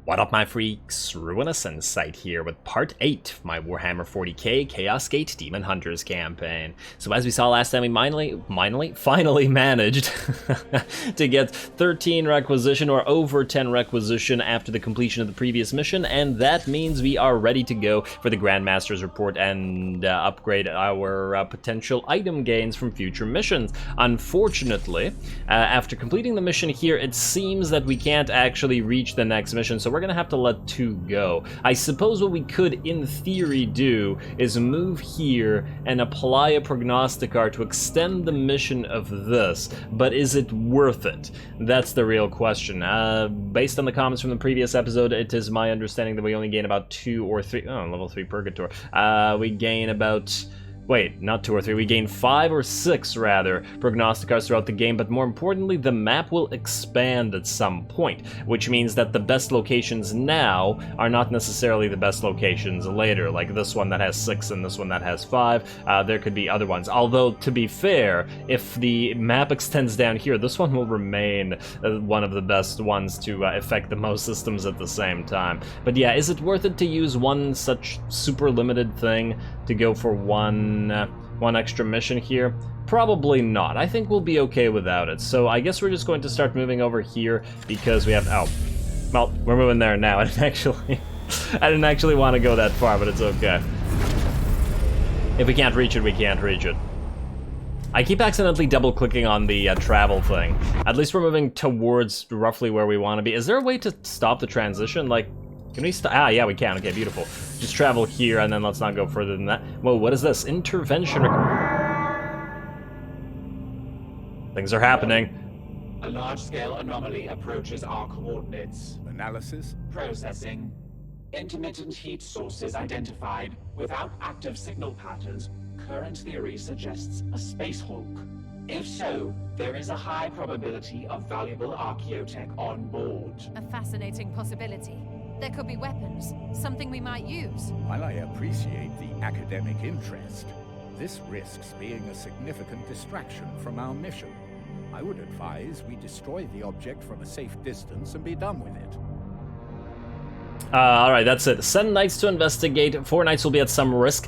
What up, my freaks? RuinousInsight here with part 8 of my Warhammer 40k Chaos Gate Daemonhunters campaign. So as we saw last time, we finally managed to get 13 requisition or over 10 requisition after the completion of the previous mission, and that means we are ready to go for the Grandmaster's report and upgrade our potential item gains from future missions. Unfortunately, after completing the mission here, it seems that we can't actually reach the next mission, so we're gonna have to let 2 go. I suppose what we could, in theory, do is move here and apply a prognosticar to extend the mission of this, but is it worth it? That's the real question. Based on the comments from the previous episode, it is my understanding that we only gain about 2 or 3, level 3 Purgator. We gain about... Wait, not 2 or 3, we gain 5 or 6, rather, prognosticars throughout the game, but more importantly, the map will expand at some point, which means that the best locations now are not necessarily the best locations later, like this one that has 6 and this one that has 5. There could be other ones, although, to be fair, if the map extends down here, this one will remain one of the best ones to affect the most systems at the same time. But yeah, is it worth it to use one such super limited thing to go for one extra mission here? Probably not. I think we'll be okay without it. So I guess we're just going to start moving over here because we have... Oh, well, we're moving there now. I didn't actually want to go that far, but it's okay. If we can't reach it, we can't reach it. I keep accidentally double-clicking on the travel thing. At least we're moving towards roughly where we want to be. Is there a way to stop the transition? Like, can we stop? Ah, yeah, we can. Okay, beautiful. Just travel here, and then let's not go further than that. Whoa, what is this? Intervention. Things are happening. A large-scale anomaly approaches our coordinates. Analysis? Processing. Intermittent heat sources identified. Without active signal patterns, current theory suggests a space hulk. If so, there is a high probability of valuable archaeotech on board. A fascinating possibility. There could be weapons, something we might use. While I appreciate the academic interest, this risks being a significant distraction from our mission. I would advise we destroy the object from a safe distance and be done with it. Alright, that's it. Send knights to investigate. 4 knights will be at some risk.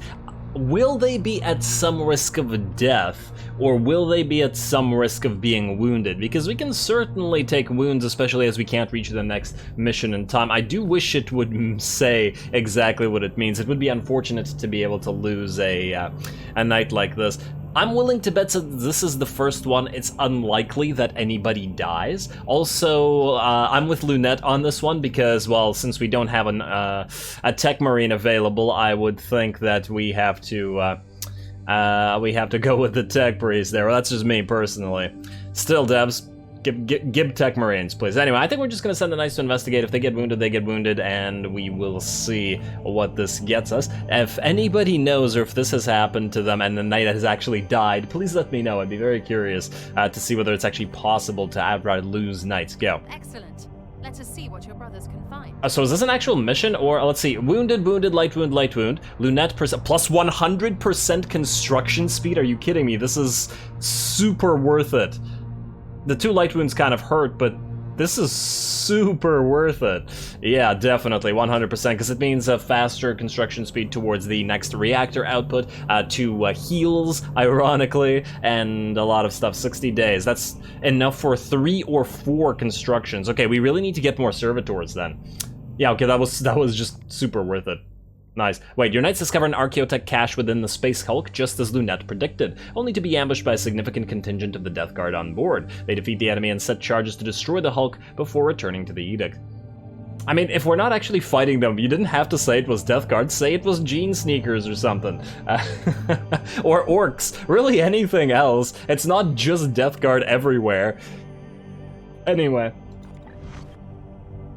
Will they be at some risk of death, or will they be at some risk of being wounded? Because we can certainly take wounds, especially as we can't reach the next mission in time. I do wish it would say exactly what it means. It would be unfortunate to be able to lose a knight like this. I'm willing to bet this is the first one. It's unlikely that anybody dies. Also, I'm with Lunette on this one because, well, since we don't have a tech marine available, I would think that we have to go with the tech priest there. Well, that's just me personally. Still, devs, give tech marines, please. Anyway, I think we're just gonna send the knights to investigate. If they get wounded, they get wounded, and we will see what this gets us. If anybody knows, or if this has happened to them and the knight has actually died, please let me know. I'd be very curious to see whether it's actually possible to outright lose knights. Go. Excellent. Let us see what your brothers can find. So is this an actual mission, or let's see, wounded, light wound, light wound, Lunette plus 100% construction speed? Are you kidding me? This is super worth it. The 2 light wounds kind of hurt, but this is super worth it. Yeah, definitely, 100%, because it means a faster construction speed towards the next reactor output, 2 heals, ironically, and a lot of stuff. 60 days. That's enough for 3 or 4 constructions. Okay, we really need to get more servitors then. Yeah, okay, that was just super worth it. Nice. Wait, your knights discover an archaeotech cache within the Space Hulk, just as Lunette predicted, only to be ambushed by a significant contingent of the Death Guard on board. They defeat the enemy and set charges to destroy the Hulk before returning to the Edict. I mean, if we're not actually fighting them, you didn't have to say it was Death Guard, say it was Gene Sneakers or something. Or Orcs, really anything else. It's not just Death Guard everywhere. Anyway.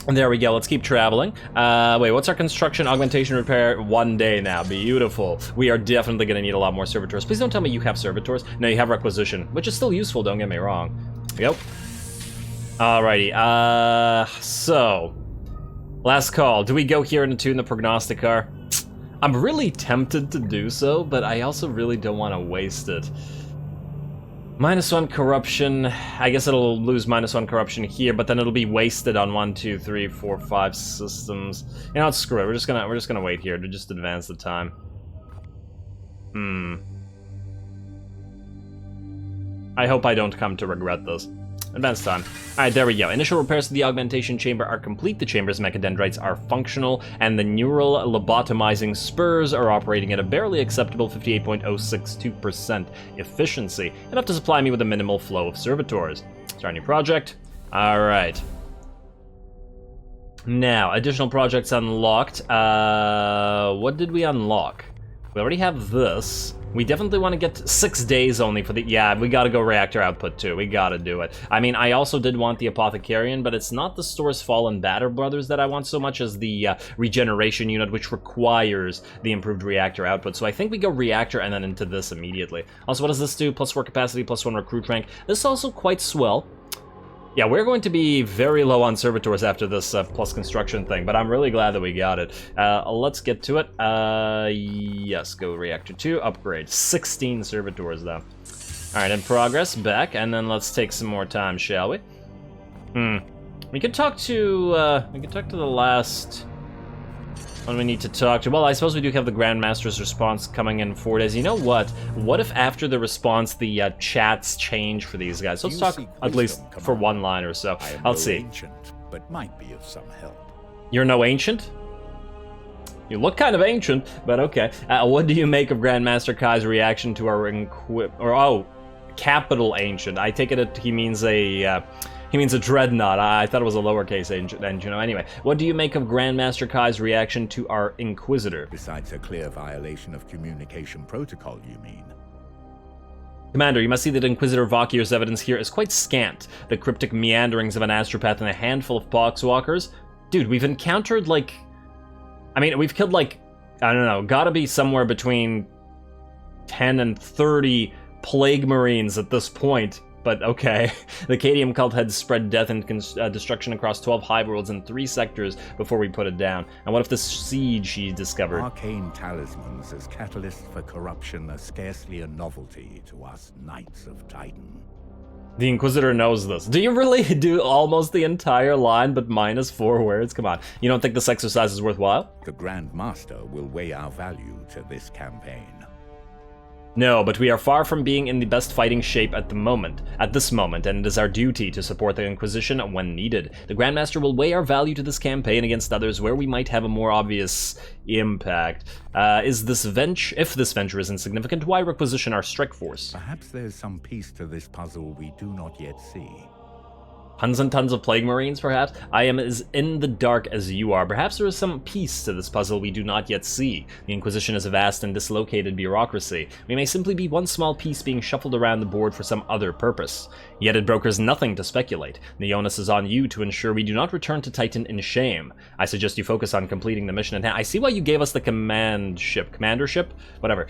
And there we go, let's keep traveling. Wait, what's our construction, augmentation, repair? 1 day now, beautiful. We are definitely gonna need a lot more servitors. Please don't tell me you have servitors. No, you have requisition, which is still useful, don't get me wrong. Yep. Alrighty, so. Last call, do we go here and attune the prognosticar? I'm really tempted to do so, but I also really don't want to waste it. -1 corruption. I guess it'll lose -1 corruption here, but then it'll be wasted on 1, 2, 3, 4, 5 systems. You know what? Screw it. We're just gonna wait here to just advance the time. I hope I don't come to regret this. Advance time. Alright, there we go. Initial repairs to the augmentation chamber are complete. The chamber's mechadendrites are functional, and the neural lobotomizing spurs are operating at a barely acceptable 58.062% efficiency, enough to supply me with a minimal flow of servitors. Start a new project. Alright. Now, additional projects unlocked. What did we unlock? We already have this. We definitely want to get 6 days only for the... Yeah, we gotta go reactor output too. We gotta do it. I mean, I also did want the Apothecarian, but it's not the Store's Fallen Batter Brothers that I want so much as the regeneration unit, which requires the improved reactor output. So I think we go reactor and then into this immediately. Also, what does this do? +4 capacity, +1 recruit rank. This is also quite swell. Yeah, we're going to be very low on servitors after this plus construction thing, but I'm really glad that we got it. Let's get to it. Yes, go reactor 2, upgrade. 16 servitors, though. Alright, in progress, back, and then let's take some more time, shall we? We could talk to the last one we need to talk to. Well, I suppose we do have the Grandmaster's response coming in 4 days. You know what? What if after the response the chats change for these guys? Let's talk at least for 1 line or so. Let's see. Ancient, but might be of some help. You're no ancient? You look kind of ancient, but okay. What do you make of Grandmaster Kai's reaction to our capital ancient? I take it he means a dreadnought. I thought it was a lowercase engine. Anyway, what do you make of Grandmaster Kai's reaction to our Inquisitor? Besides a clear violation of communication protocol, you mean? Commander, you must see that Inquisitor Vakir's evidence here is quite scant. The cryptic meanderings of an astropath and a handful of poxwalkers. Dude, we've encountered we've killed I don't know, gotta be somewhere between 10 and 30 plague marines at this point. But okay, the Cadium cult had spread death and destruction across 12 hive worlds in 3 sectors before we put it down. And what if the siege he discovered? Arcane talismans as catalysts for corruption are scarcely a novelty to us Knights of Titan. The Inquisitor knows this. Do you really do almost the entire line but -4 words? Come on, you don't think this exercise is worthwhile? The Grand Master will weigh our value to this campaign. No, but we are far from being in the best fighting shape at this moment, and it is our duty to support the Inquisition when needed. The Grandmaster will weigh our value to this campaign against others where we might have a more obvious impact. If this venture is insignificant, why requisition our strike force? Perhaps there's some piece to this puzzle we do not yet see. Tons and tons of plague marines, perhaps? I am as in the dark as you are. Perhaps there is some piece to this puzzle we do not yet see. The Inquisition is a vast and dislocated bureaucracy. We may simply be one small piece being shuffled around the board for some other purpose. Yet it brokers nothing to speculate. The onus is on you to ensure we do not return to Titan in shame. I suggest you focus on completing the mission at hand. I see why you gave us the commandership? Whatever.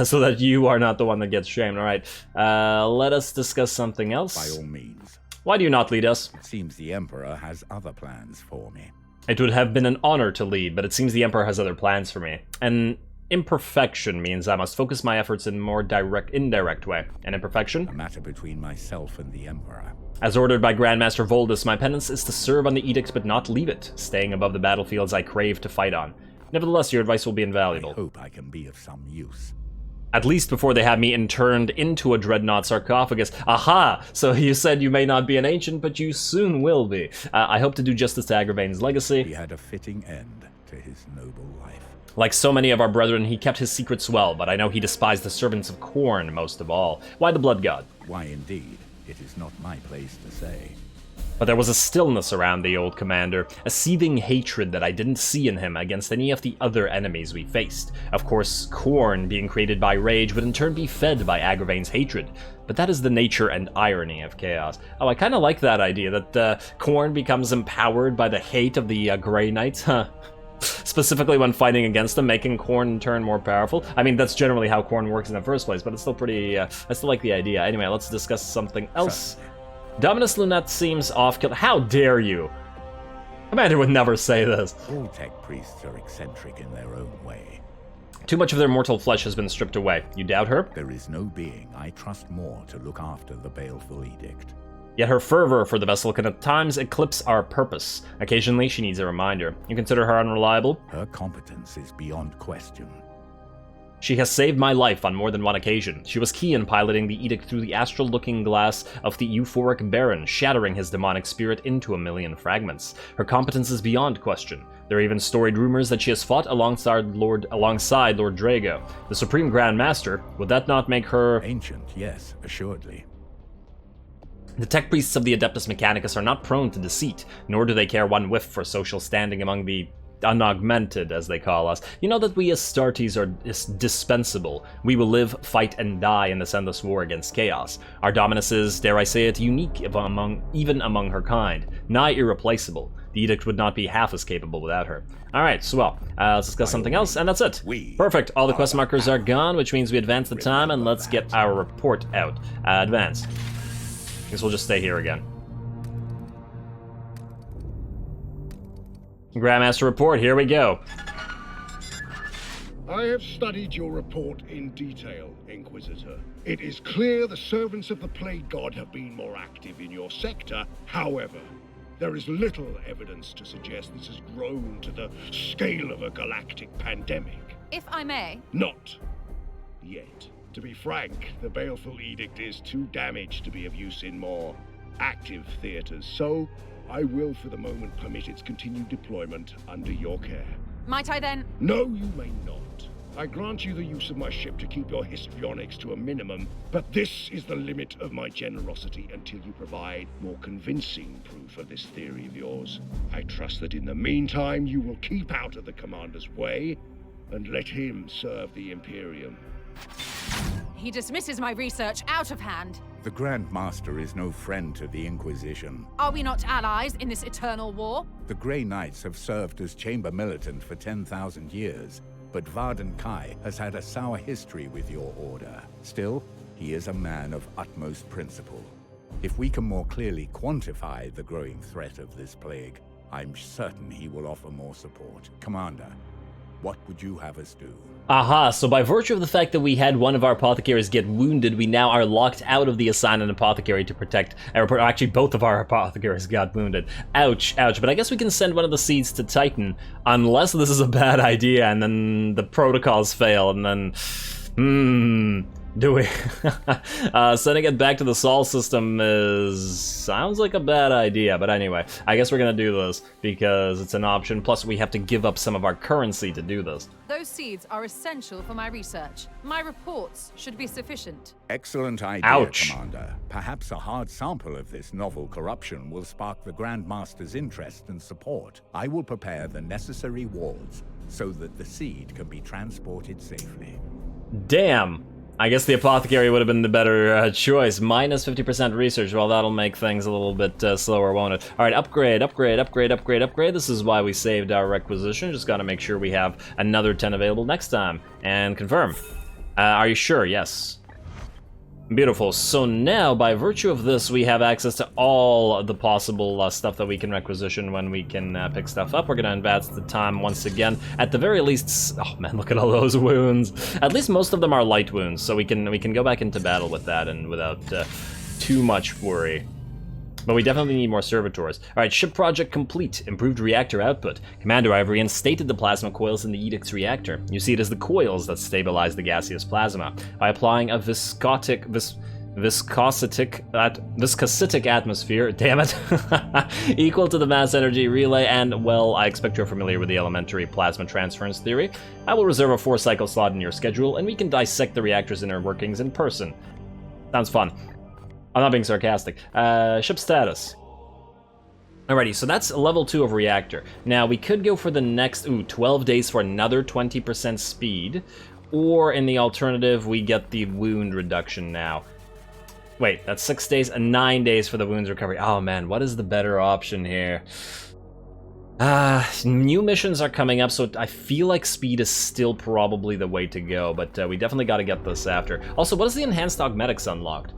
So that you are not the one that gets shamed. Alright, let us discuss something else. By all means. Why do you not lead us? It seems the Emperor has other plans for me. It would have been an honor to lead, but it seems the Emperor has other plans for me. An imperfection means I must focus my efforts in a more indirect way. An imperfection? A matter between myself and the Emperor. As ordered by Grandmaster Voldus, my penance is to serve on the edicts but not leave it, staying above the battlefields I crave to fight on. Nevertheless, your advice will be invaluable. I hope I can be of some use. At least before they have me interned into a dreadnought sarcophagus. Aha! So you said you may not be an ancient, but you soon will be. I hope to do justice to Agravain's legacy. He had a fitting end to his noble life. Like so many of our brethren, he kept his secrets well, but I know he despised the servants of Khorne most of all. Why the Blood God? Why indeed? It is not my place to say. But there was a stillness around the old commander, a seething hatred that I didn't see in him against any of the other enemies we faced. Of course, Khorne, being created by rage, would in turn be fed by Agravain's hatred. But that is the nature and irony of chaos. Oh, I kind of like that idea, that Khorne becomes empowered by the hate of the Grey Knights, huh? Specifically when fighting against them, making Khorne in turn more powerful. I mean, that's generally how Khorne works in the first place, but it's still pretty, I still like the idea. Anyway, let's discuss something else. Dominus Lunat seems off-kilter. How dare you? Commander would never say this. All tech priests are eccentric in their own way. Too much of their mortal flesh has been stripped away. You doubt her? There is no being I trust more to look after the baleful edict. Yet her fervor for the vessel can at times eclipse our purpose. Occasionally, she needs a reminder. You consider her unreliable? Her competence is beyond question. She has saved my life on more than one occasion. She was key in piloting the edict through the astral looking glass of the euphoric Baron, shattering his demonic spirit into a million fragments. Her competence is beyond question. There are even storied rumors that she has fought alongside Lord Drago, the Supreme Grand Master. Would that not make her... Ancient, yes, assuredly. The tech priests of the Adeptus Mechanicus are not prone to deceit, nor do they care one whiff for social standing among the unaugmented, as they call us. You know that we Astartes are dispensable. We will live, fight, and die in this endless war against chaos. Our dominus is, dare I say it, unique even among her kind, nigh irreplaceable. The edict would not be half as capable without her. Alright, so let's discuss something else, and that's it. Perfect, all the quest markers are gone, which means we advance the time, and let's get our report out. Advance. Guess we'll just stay here again. Grandmaster report, here we go. I have studied your report in detail, Inquisitor. It is clear the servants of the Plague God have been more active in your sector. However, there is little evidence to suggest this has grown to the scale of a galactic pandemic. If I may. Not yet. To be frank, the Baleful Edict is too damaged to be of use in more active theaters, so I will for the moment permit its continued deployment under your care. Might I then? No, you may not. I grant you the use of my ship to keep your histrionics to a minimum, but this is the limit of my generosity until you provide more convincing proof of this theory of yours. I trust that in the meantime you will keep out of the Commander's way and let him serve the Imperium. He dismisses my research out of hand. The Grand Master is no friend to the Inquisition. Are we not allies in this eternal war? The Grey Knights have served as chamber militant for 10,000 years, but Varden Kai has had a sour history with your order. Still, he is a man of utmost principle. If we can more clearly quantify the growing threat of this plague, I'm certain he will offer more support. Commander, what would you have us do? Aha, so by virtue of the fact that we had one of our apothecaries get wounded, we now are locked out of the assigned apothecary to protect... Actually, both of our apothecaries got wounded. Ouch, ouch. But I guess we can send one of the seeds to Titan, unless this is a bad idea, and then the protocols fail, and then... Do we? Sending it back to the Sol system sounds like a bad idea, but anyway, I guess we're gonna do this because it's an option, plus we have to give up some of our currency to do this. Those seeds are essential for my research. My reports should be sufficient. Excellent idea, Ouch. Commander. Perhaps a hard sample of this novel corruption will spark the Grand Master's interest and support. I will prepare the necessary wards so that the seed can be transported safely. Damn. I guess the apothecary would have been the better choice. Minus 50% research, well, that'll make things a little bit slower, won't it? All right, upgrade. This is why we saved our requisition. Just gotta make sure we have another 10 available next time. And confirm. Are you sure? Yes. Beautiful. So now, by virtue of this, we have access to all of the possible stuff that we can requisition when we can pick stuff up. We're going to advance the time once again. At the very least, oh man, look at all those wounds. At least most of them are light wounds, so we can go back into battle with that and without too much worry. But we definitely need more servitors. Alright, ship project complete. Improved reactor output. Commander, I have reinstated the plasma coils in the Edict's reactor. You see it as the coils that stabilize the gaseous plasma. By applying a viscositic atmosphere, damn it, equal to the mass energy relay, and, well, I expect you're familiar with the elementary plasma transference theory. I will reserve a 4-cycle slot in your schedule, and we can dissect the reactor's inner workings in person. Sounds fun. I'm not being sarcastic. Ship status. Alrighty, so that's level 2 of reactor. Now, we could go for the next, 12 days for another 20% speed, or in the alternative, we get the wound reduction now. Wait, that's 6 days and 9 days for the wounds recovery. Oh man, what is the better option here? New missions are coming up, so I feel like speed is still probably the way to go, but we definitely got to get this after. Also, what is the enhanced augmetics unlocked?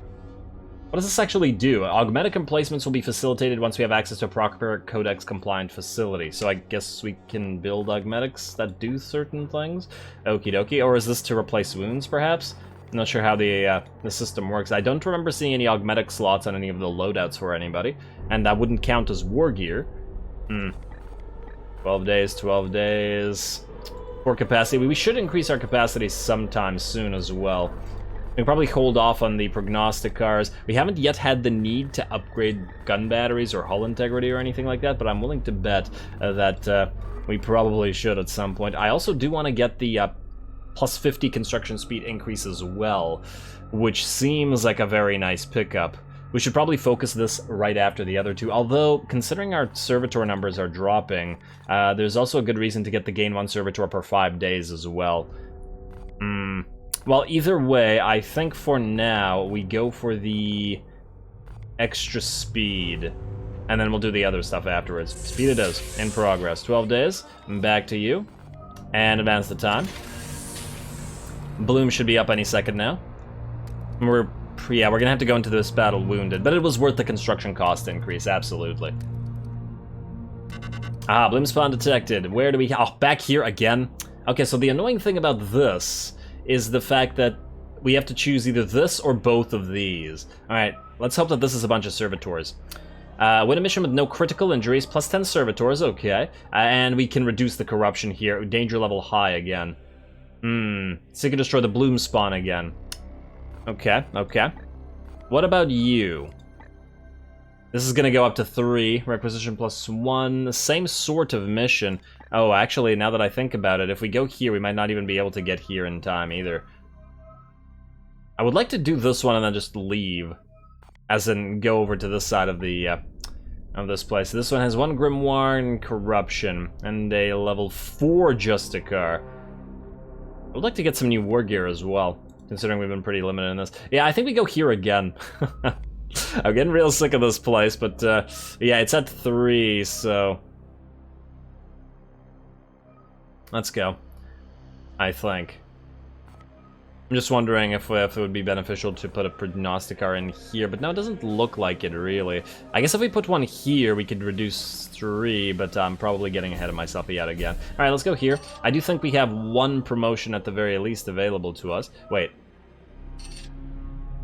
What does this actually do? Augmetic emplacements will be facilitated once we have access to a proper codex-compliant facility. So I guess we can build augmetics that do certain things? Okie dokie. Or is this to replace wounds, perhaps? I'm not sure how the system works. I don't remember seeing any augmetic slots on any of the loadouts for anybody. And that wouldn't count as war gear. 12 days, 12 days. For capacity. We should increase our capacity sometime soon as well. We can probably hold off on the prognosticars. We haven't yet had the need to upgrade gun batteries or hull integrity or anything like that, but I'm willing to bet that we probably should at some point. I also do want to get the plus 50 construction speed increase as well, which seems like a very nice pickup. We should probably focus this right after the other two, although, considering our servitor numbers are dropping, there's also a good reason to get the gain 1 servitor per 5 days as well. Well, either way, I think for now, we go for the extra speed, and then we'll do the other stuff afterwards. Speed it is. In progress. 12 days. Back to you. And advance the time. Bloom should be up any second now. We're gonna have to go into this battle wounded, but it was worth the construction cost increase, absolutely. Ah, Bloom spawn detected. Where do we... Oh, back here again? Okay, so the annoying thing about this is the fact that we have to choose either this or both of these. Alright, let's hope that this is a bunch of servitors. Win a mission with no critical injuries, plus 10 servitors, okay. And we can reduce the corruption here, danger level high again. So you can destroy the Bloom spawn again. Okay, okay. What about you? This is gonna go up to 3, requisition plus 1, same sort of mission. Oh, actually, now that I think about it, if we go here, we might not even be able to get here in time either. I would like to do this one and then just leave. As in, go over to this side of the, of this place. This one has 1 Grimoire and Corruption, and a level 4 Justicar. I would like to get some new war gear as well, considering we've been pretty limited in this. Yeah, I think we go here again. I'm getting real sick of this place, but, yeah, it's at 3, so... Let's go, I think. I'm just wondering if it would be beneficial to put a prognosticar in here, but no, it doesn't look like it, really. I guess if we put one here, we could reduce 3, but I'm probably getting ahead of myself yet again. Alright, let's go here. I do think we have 1 promotion at the very least available to us. Wait.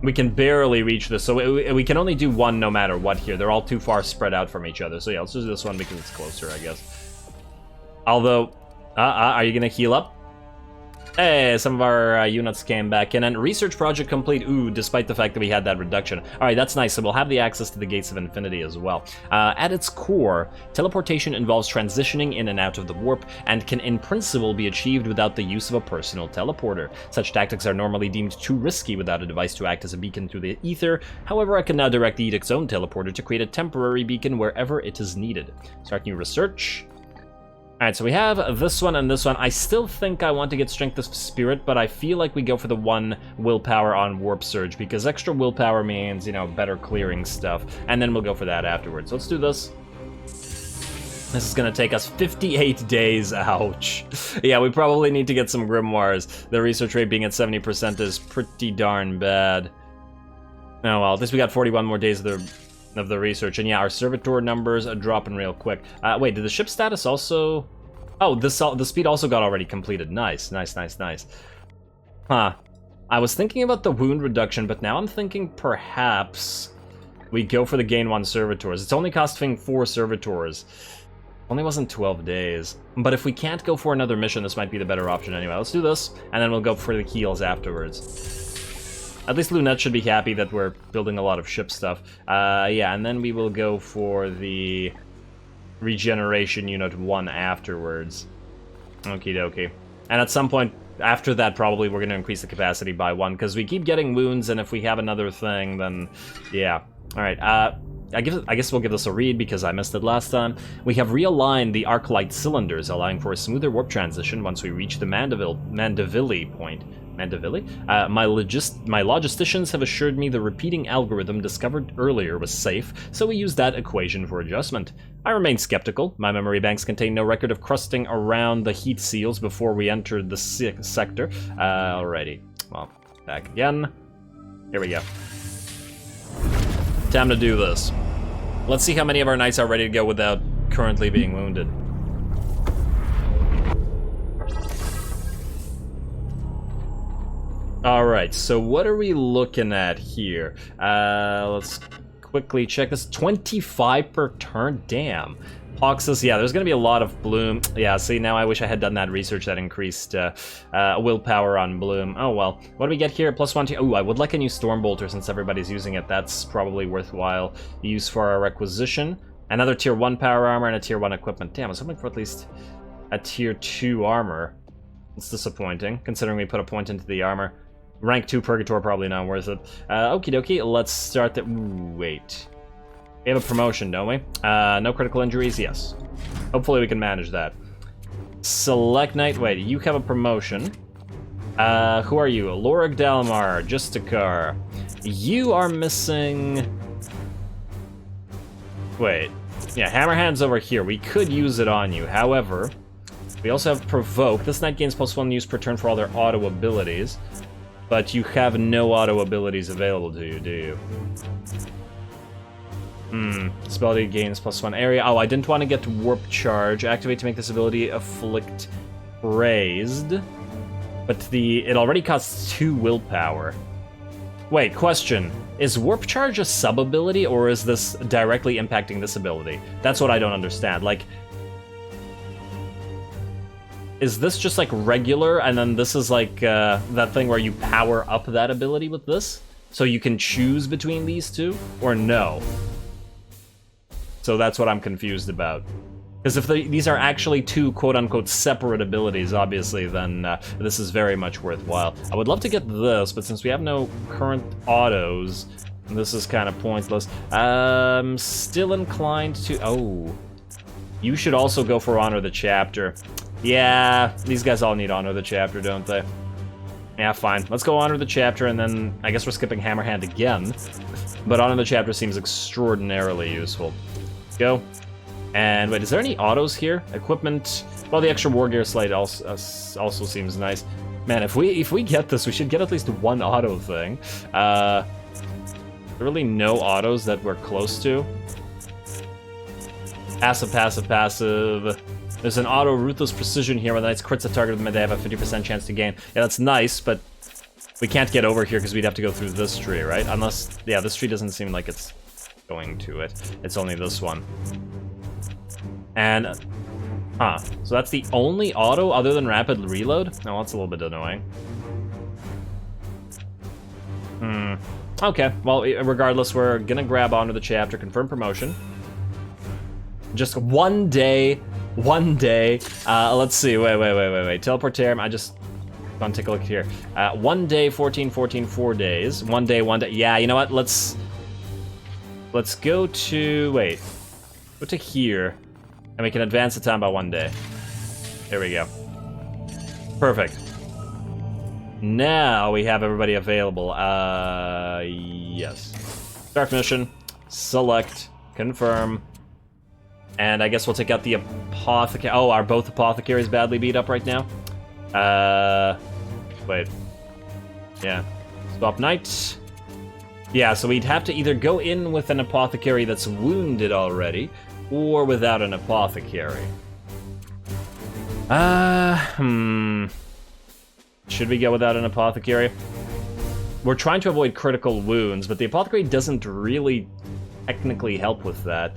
We can barely reach this, so we can only do 1 no matter what here. They're all too far spread out from each other, so yeah, let's do this one because it's closer, I guess. Although... are you gonna heal up? Hey, some of our units came back in, and research project complete, despite the fact that we had that reduction. Alright, that's nice, so we'll have the access to the Gates of Infinity as well. At its core, teleportation involves transitioning in and out of the warp, and can in principle be achieved without the use of a personal teleporter. Such tactics are normally deemed too risky without a device to act as a beacon through the ether. However, I can now direct the Edict's own teleporter to create a temporary beacon wherever it is needed. Start new research. Alright, so we have this one and this one. I still think I want to get Strength of Spirit, but I feel like we go for the 1 willpower on Warp Surge, because extra willpower means, you know, better clearing stuff. And then we'll go for that afterwards. Let's do this. This is gonna take us 58 days, ouch. Yeah, we probably need to get some grimoires. The research rate being at 70% is pretty darn bad. Oh well, at least we got 41 more days of the research, and yeah, our servitor numbers are dropping real quick. Wait, did the ship status also... Oh, the speed also got already completed. Nice, nice, nice, nice. Huh. I was thinking about the wound reduction, but now I'm thinking perhaps we go for the gain 1 servitors. It's only costing 4 servitors. Only wasn't 12 days. But if we can't go for another mission, this might be the better option anyway. Let's do this, and then we'll go for the heals afterwards. At least Lunette should be happy that we're building a lot of ship stuff. Yeah, and then we will go for the regeneration unit 1 afterwards. Okie dokie. And at some point after that, probably we're going to increase the capacity by 1, because we keep getting wounds, and if we have another thing, then yeah. Alright, I guess we'll give this a read because I missed it last time. We have realigned the arc light cylinders, allowing for a smoother warp transition once we reach the Mandeville point. Mandeville? My logisticians have assured me the repeating algorithm discovered earlier was safe, so we used that equation for adjustment. I remain skeptical. My memory banks contain no record of crusting around the heat seals before we entered the sector. Alrighty. Well, back again. Here we go. Time to do this. Let's see how many of our knights are ready to go without currently being wounded. Alright, so what are we looking at here? Let's quickly check this. 25 per turn? Damn. Poxus, yeah, there's gonna be a lot of Bloom. Yeah, see, now I wish I had done that research that increased willpower on Bloom. Oh well. What do we get here? +1 to... Oh, I would like a new Stormbolter since everybody's using it. That's probably worthwhile use for our requisition. Another tier 1 power armor and a tier 1 equipment. Damn, I was hoping for at least a tier 2 armor. It's disappointing, considering we put a point into the armor. Rank 2 Purgator, probably not worth it. Okie dokie, let's start the... Ooh, wait. We have a promotion, don't we? No critical injuries? Yes. Hopefully we can manage that. Select Knight. Wait, you have a promotion. Who are you? Lorik Dalmar, Justicar. You are missing... Wait. Yeah, Hammerhand's over here. We could use it on you. However, we also have Provoke. This knight gains +1 use per turn for all their auto abilities. But you have no auto abilities available to you, do you? Spell gains +1 area. Oh, I didn't want to get Warp Charge. Activate to make this ability afflict raised. But it already costs 2 willpower. Wait, question. Is Warp Charge a sub-ability, or is this directly impacting this ability? That's what I don't understand. Like, is this just like regular, and then this is like that thing where you power up that ability with this? So you can choose between these two, or no? So that's what I'm confused about. Because if these are actually 2 quote-unquote separate abilities, obviously, then this is very much worthwhile. I would love to get this, but since we have no current autos, this is kind of pointless. Still inclined to... Oh. You should also go for Honor the Chapter. Yeah, these guys all need Honor the Chapter, don't they? Yeah, fine. Let's go Honor the Chapter, and then I guess we're skipping Hammerhand again. But Honor the Chapter seems extraordinarily useful. Go. And wait, is there any autos here? Equipment. Well, the extra War Gear Slate also seems nice. Man, if we get this, we should get at least 1 auto thing. There really no autos that we're close to. Passive, passive, passive. There's an auto Ruthless Precision here where the knights crits a target of them, they have a 50% chance to gain. Yeah, that's nice, but we can't get over here because we'd have to go through this tree, right? Unless, yeah, this tree doesn't seem like it's going to it. It's only this one. And, so that's the only auto other than rapid reload? No, that's a little bit annoying. Okay, well, regardless, we're gonna grab Honor the Chapter, confirm promotion. Just one day. Let's see, wait. Teleportarium, I just want to take a look here. 1 day, 14, 4 days. 1 day. Yeah, you know what, let's go to, go to here. And we can advance the time by 1 day. There we go. Perfect. Now we have everybody available. Yes. Start mission. Select. Confirm. And I guess we'll take out the apothecary. Oh, are both apothecaries badly beat up right now? Wait. Yeah. Swap knight. Yeah, so we'd have to either go in with an apothecary that's wounded already, or without an apothecary. Should we go without an apothecary? We're trying to avoid critical wounds, but the apothecary doesn't really technically help with that.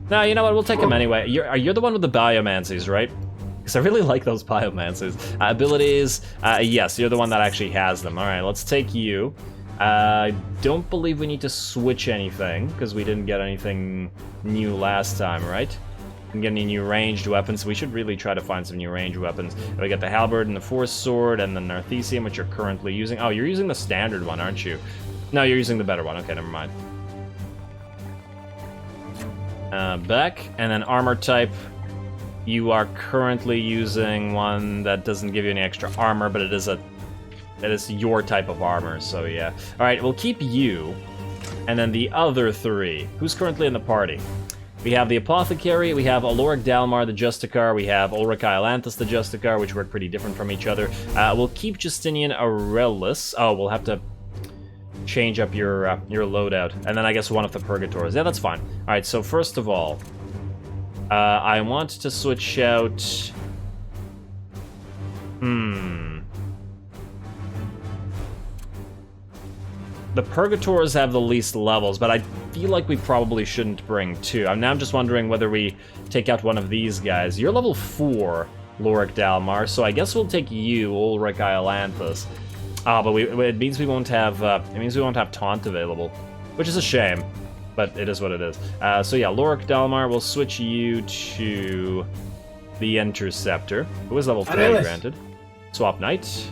No, you know what, we'll take him anyway. You're the one with the biomancies, right? Because I really like those biomancies. Abilities, yes, you're the one that actually has them. Alright, let's take you. I don't believe we need to switch anything, because we didn't get anything new last time, right? Didn't get any new ranged weapons. We should really try to find some new ranged weapons. We got the halberd and the force sword and the narthecium, which you're currently using. Oh, you're using the standard one, aren't you? No, you're using the better one. Okay, never mind. Back, and then armor type. You are currently using one that doesn't give you any extra armor, but it is your type of armor, so yeah. Alright, we'll keep you, and then the other 3. Who's currently in the party? We have the Apothecary, we have Lorik Dalmar, the Justicar, we have Ulrich Iolanthus, the Justicar, which work pretty different from each other. We'll keep Justinian Aurelius. Oh, we'll have to... change up your loadout. And then I guess one of the purgators. Yeah, that's fine. Alright, so first of all, I want to switch out... The Purgators have the least levels, but I feel like we probably shouldn't bring two. Now I'm just wondering whether we take out one of these guys. You're level 4, Lorik Dalmar, so I guess we'll take you, Ulrich Iolanthus. Ah, but it means we won't have taunt available, which is a shame, but it is what it is. So yeah, Lorik Dalmar, we'll switch you to the Interceptor, who is level 3, granted. Swap Knight.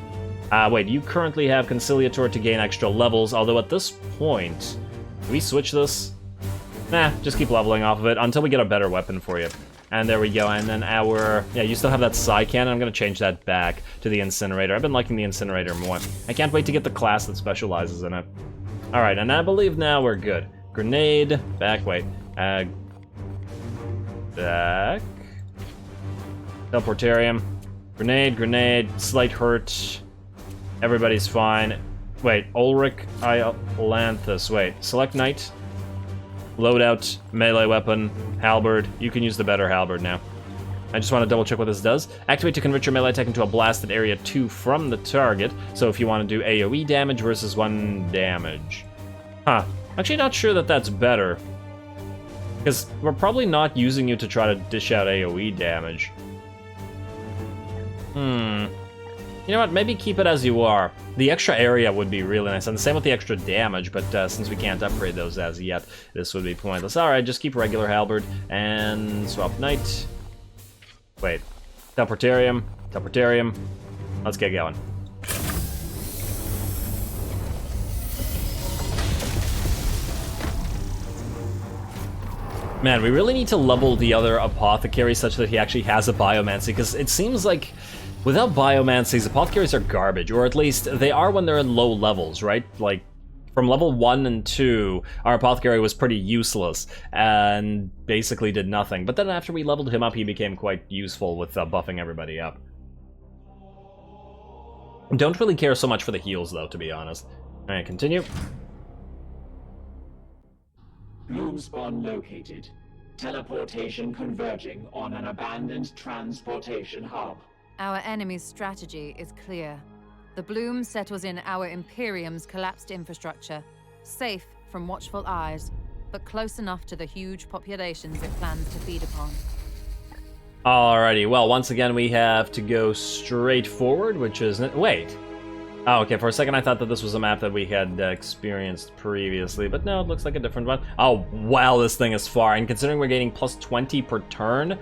Wait, you currently have Conciliator to gain extra levels, although at this point, do we switch this? Nah, just keep leveling off of it until we get a better weapon for you. And there we go, and then yeah, you still have that Psy Cannon. I'm gonna change that back to the Incinerator. I've been liking the Incinerator more. I can't wait to get the class that specializes in it. Alright, and I believe now we're good. Grenade, back, wait. Back. Teleportarium. Grenade, slight hurt. Everybody's fine. Wait, Ulrich Iolanthus. Wait, select Knight. Loadout, melee weapon, halberd. You can use the better halberd now. I just want to double check what this does. Activate to convert your melee attack into a blasted area 2 from the target. So if you want to do AoE damage versus 1 damage. Huh. Actually not sure that that's better. Because we're probably not using you to try to dish out AoE damage. You know what, maybe keep it as you are. The extra area would be really nice, and the same with the extra damage, but since we can't upgrade those as yet, this would be pointless. Alright, just keep regular halberd, and swap Knight. Wait, Teleportarium. Let's get going. Man, we really need to level the other Apothecary such that he actually has a Biomancy, because it seems like without Biomancies, Apothecaries are garbage, or at least they are when they're in low levels, right? Like, from level 1 and 2, our Apothecary was pretty useless, and basically did nothing. But then after we leveled him up, he became quite useful with buffing everybody up. Don't really care so much for the heals, though, to be honest. Alright, continue. Bloom spawn located. Teleportation converging on an abandoned transportation hub. Our enemy's strategy is clear. The bloom settles in our Imperium's collapsed infrastructure, safe from watchful eyes, but close enough to the huge populations it plans to feed upon. Alrighty, well, once again we have to go straight forward, which is... Wait! Oh, okay, for a second I thought that this was a map that we had experienced previously, but no, it looks like a different one. Oh, wow, this thing is far, and considering we're getting plus 20 per turn,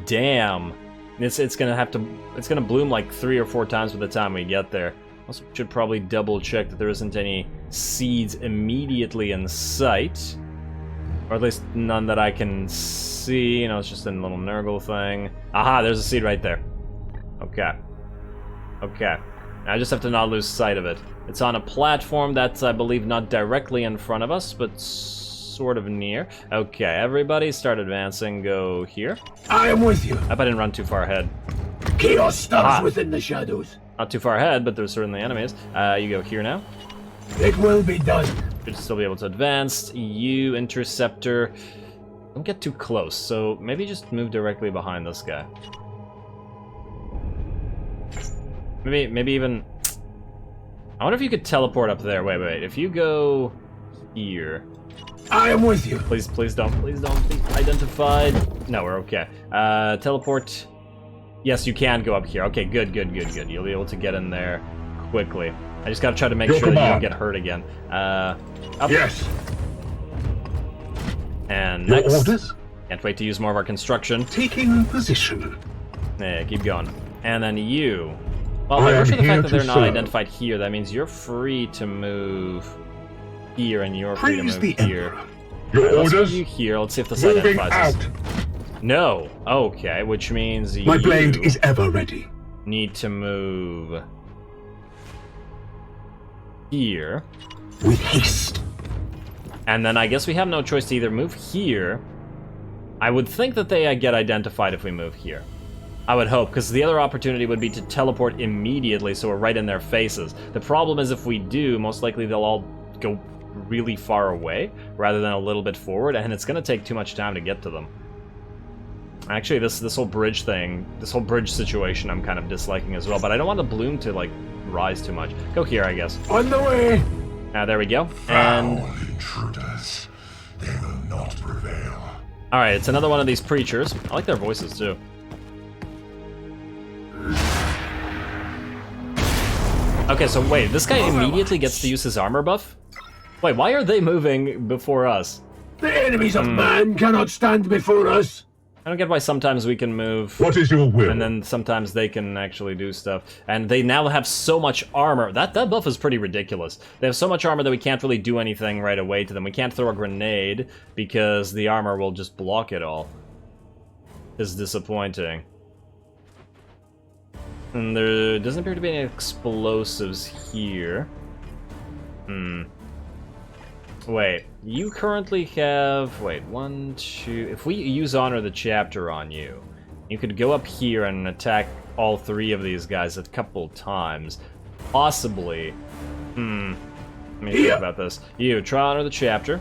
damn. It's gonna bloom like 3 or 4 times by the time we get there. Also, should probably double check that there isn't any seeds immediately in sight. Or at least none that I can see. You know, it's just a little Nurgle thing. Aha, there's a seed right there. Okay. Okay. I just have to not lose sight of it. It's on a platform that's, I believe, not directly in front of us, but sort of near. Okay, everybody start advancing. Go here. I am with you. I hope I didn't run too far ahead. Chaos starts within the shadows. Not too far ahead, but there's certainly enemies. You go here now. It will be done. Should still be able to advance. You, Interceptor. Don't get too close, so maybe just move directly behind this guy. Maybe even... I wonder if you could teleport up there. Wait. If you go here... I am with you. Please don't. Please identified. No, we're okay. Teleport. Yes, you can go up here. Okay, good. You'll be able to get in there quickly. I just gotta try to make sure that you don't get hurt again. Up. Yes. And Your next. orders? Can't wait to use more of our construction. Taking position. Yeah, keep going. And then you. Well, I by am virtue of the here fact that to they're not serve. identified here, that means you're free to move here, and you're free to Praise move the here. Emperor. Your Alright, let's orders? put you here. Let's see if this Moving identifies us. out. No. Okay, which means My you blade is ever ready. need to move here. With haste. And then I guess we have no choice to either move here. I would think that they get identified if we move here. I would hope, because the other opportunity would be to teleport immediately so we're right in their faces. The problem is if we do, most likely they'll all go really far away rather than a little bit forward, and it's gonna take too much time to get to them. Actually, this whole bridge thing, this whole bridge situation I'm kind of disliking as well, but I don't want the bloom to, like, rise too much. Go here, I guess. On the way! There we go. And... Foul intruders. They will not prevail. Alright, it's another one of these preachers. I like their voices, too. Okay, so wait, this guy immediately gets to use his armor buff? Wait, why are they moving before us? The enemies of man cannot stand before us! I don't get why sometimes we can move, What is your will? and then sometimes they can actually do stuff. And they now have so much armor. That buff is pretty ridiculous. They have so much armor that we can't really do anything right away to them. We can't throw a grenade because the armor will just block it all. It's disappointing. And there doesn't appear to be any explosives here. Wait, you currently have... Wait, 1, 2... If we use Honor the Chapter on you, you could go up here and attack all 3 of these guys a couple times. Possibly. Let me think about this. You, try Honor the Chapter.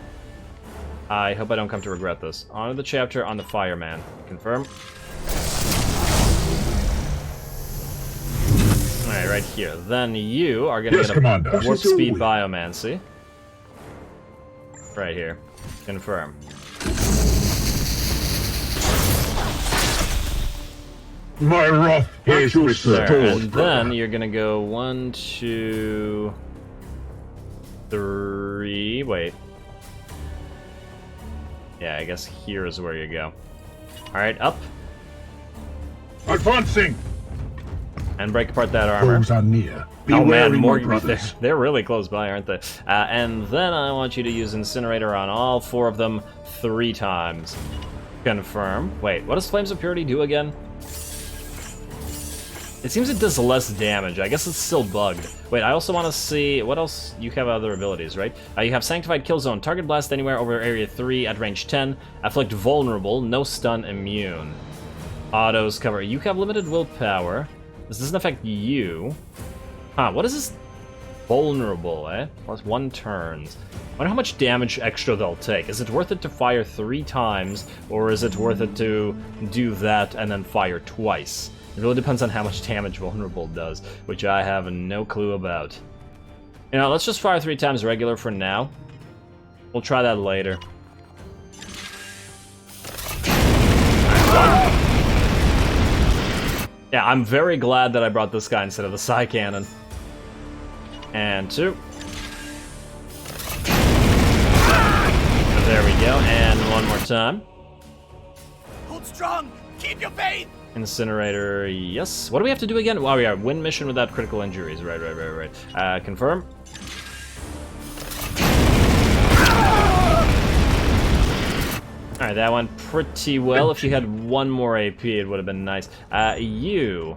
I hope I don't come to regret this. Honor the Chapter on the Fireman. Confirm. Alright, right here. Then you are gonna Yes, get a Commander. warp speed biomancy. Right here. Confirm. My wrath is There, restored. and then you're gonna go 1, 2, 3. Wait. Yeah, I guess here is where you go. Alright, up. Advancing! And break apart that armor. Foes are near. Be Oh wary, man, my more brothers. they're really close by, aren't they? And then I want you to use Incinerator on all 4 of them 3 times. Confirm. Wait, what does Flames of Purity do again? It seems it does less damage. I guess it's still bugged. Wait, I also want to see... What else? You have other abilities, right? You have Sanctified Kill Zone. Target blast anywhere over Area 3 at range 10. Afflict Vulnerable. No stun immune. Autos cover. You have limited willpower. This doesn't affect you. Huh, what is this? Vulnerable, eh? Plus 1 turns. I wonder how much damage extra they'll take. Is it worth it to fire 3 times, or is it worth it to do that and then fire twice? It really depends on how much damage Vulnerable does, which I have no clue about. You know, let's just fire 3 times regular for now. We'll try that later. Yeah, I'm very glad that I brought this guy instead of the Psy Cannon. And 2. There we go, and 1 more time. Hold strong! Keep your faith! Incinerator, yes. What do we have to do again? Oh, yeah, win mission without critical injuries. Right. Confirm. Alright, that went pretty well. If you had 1 more AP, it would have been nice. You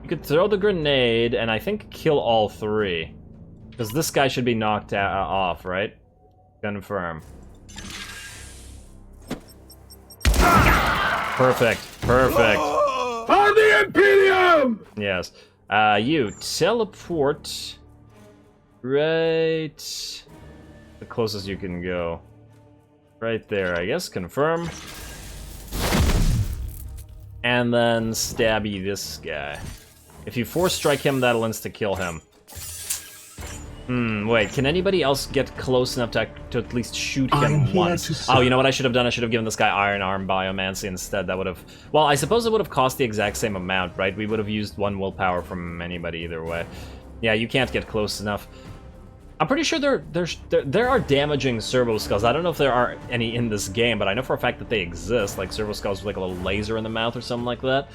could throw the grenade and I think kill all 3. Because this guy should be knocked off, right? Confirm. Perfect. On the Imperium! Yes. You teleport right the closest you can go. Right there, I guess. Confirm. And then stabby this guy. If you force strike him, that'll insta-kill him. Wait, can anybody else get close enough to at least shoot him once? Oh, you know what I should have done? I should have given this guy Iron Arm Biomancy instead. That would have... Well, I suppose it would have cost the exact same amount, right? We would have used 1 willpower from anybody either way. Yeah, you can't get close enough. I'm pretty sure there are damaging servo skulls. I don't know if there are any in this game, but I know for a fact that they exist, like servo skulls with like a little laser in the mouth or something like that.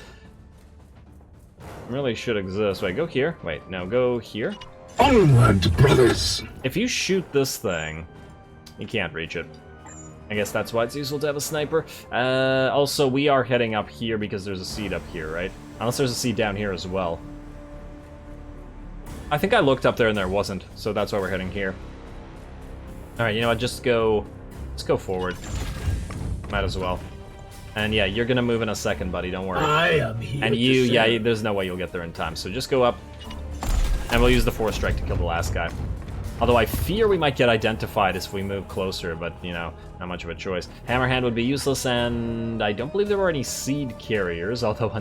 Really should exist. Wait, go here. Wait, no, go here. Onward, brothers! If you shoot this thing, you can't reach it. I guess that's why it's useful to have a sniper. Also, we are heading up here because there's a seed up here, right? Unless there's a seed down here as well. I think I looked up there and there wasn't, so that's why we're heading here. Alright, you know what, just go... Let's go forward. Might as well. And yeah, you're gonna move in a second, buddy, don't worry. I am here. And you, yeah, there's no way you'll get there in time, so just go up. And we'll use the Force Strike to kill the last guy. Although I fear we might get identified if we move closer, but, you know, not much of a choice. Hammerhand would be useless, and I don't believe there were any seed carriers, although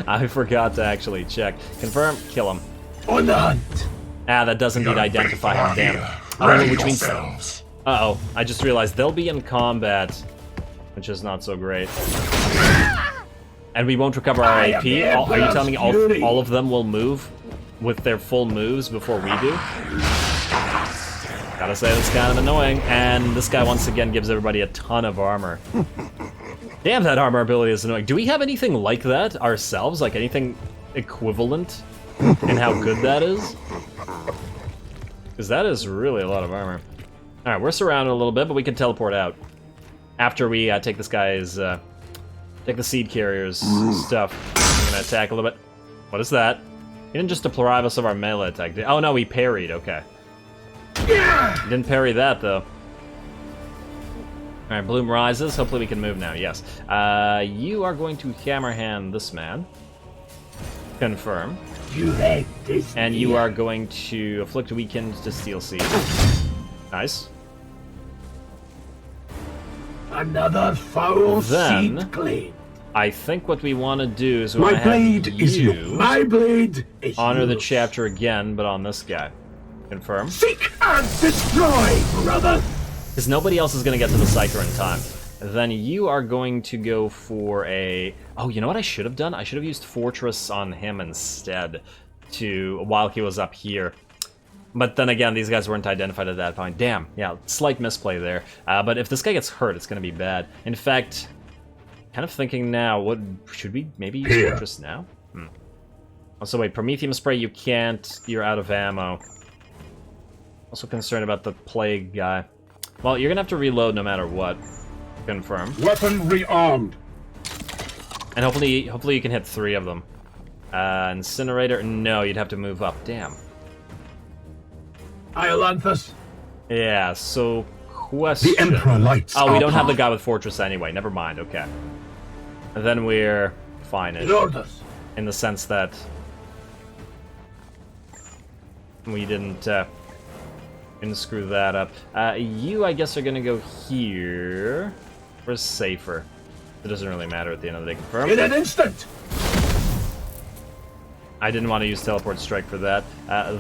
I forgot to actually check. Confirm, kill him. On the hunt. Ah, that does indeed identify him, damn. Oh, which means... Uh-oh, I just realized they'll be in combat, which is not so great. And we won't recover our AP? Are you telling me all of them will move with their full moves before we do? Gotta say, that's kind of annoying. And this guy once again gives everybody a ton of armor. Damn, that armor ability is annoying. Do we have anything like that ourselves? Like anything equivalent in how good that is? Because that is really a lot of armor. Alright, we're surrounded a little bit, but we can teleport out. After we take this guy's, take the seed carrier's stuff. I'm gonna attack a little bit. What is that? He didn't just deprive us of our melee attack. Oh no, he parried, okay. He didn't parry that, though. Alright, Bloom rises. Hopefully we can move now, yes. You are going to hammerhand this man. Confirm. And you are going to afflict weakened to steel seed. Nice. Another foul seed clean. I think what we want to do is we want to have My blade is honor the chapter again, but on this guy. Confirm. Seek and destroy, brother. Because nobody else is going to get to the Psyker in time. Then you are going to go for a... Oh, you know what I should have done? I should have used Fortress on him instead while he was up here. But then again, these guys weren't identified at that point. Damn, yeah, slight misplay there. But if this guy gets hurt, it's going to be bad. In fact, kind of thinking now, should we maybe use Fortress now? Also, wait, Prometheum Spray you can't. You're out of ammo. Also concerned about the Plague guy. Well, you're going to have to reload no matter what. Confirm. Weapon rearmed. And hopefully you can hit 3 of them. Incinerator, no, you'd have to move up. Damn. Iolanthus. Yeah, so question. The Emperor lights. Oh, we don't have the guy with Fortress anyway. Never mind. Okay. And then we're fine-ish. In the sense that we didn't screw that up. You, I guess, are gonna go here. We're safer. It doesn't really matter at the end of the day. Confirm. In an instant. I didn't want to use Teleport Strike for that.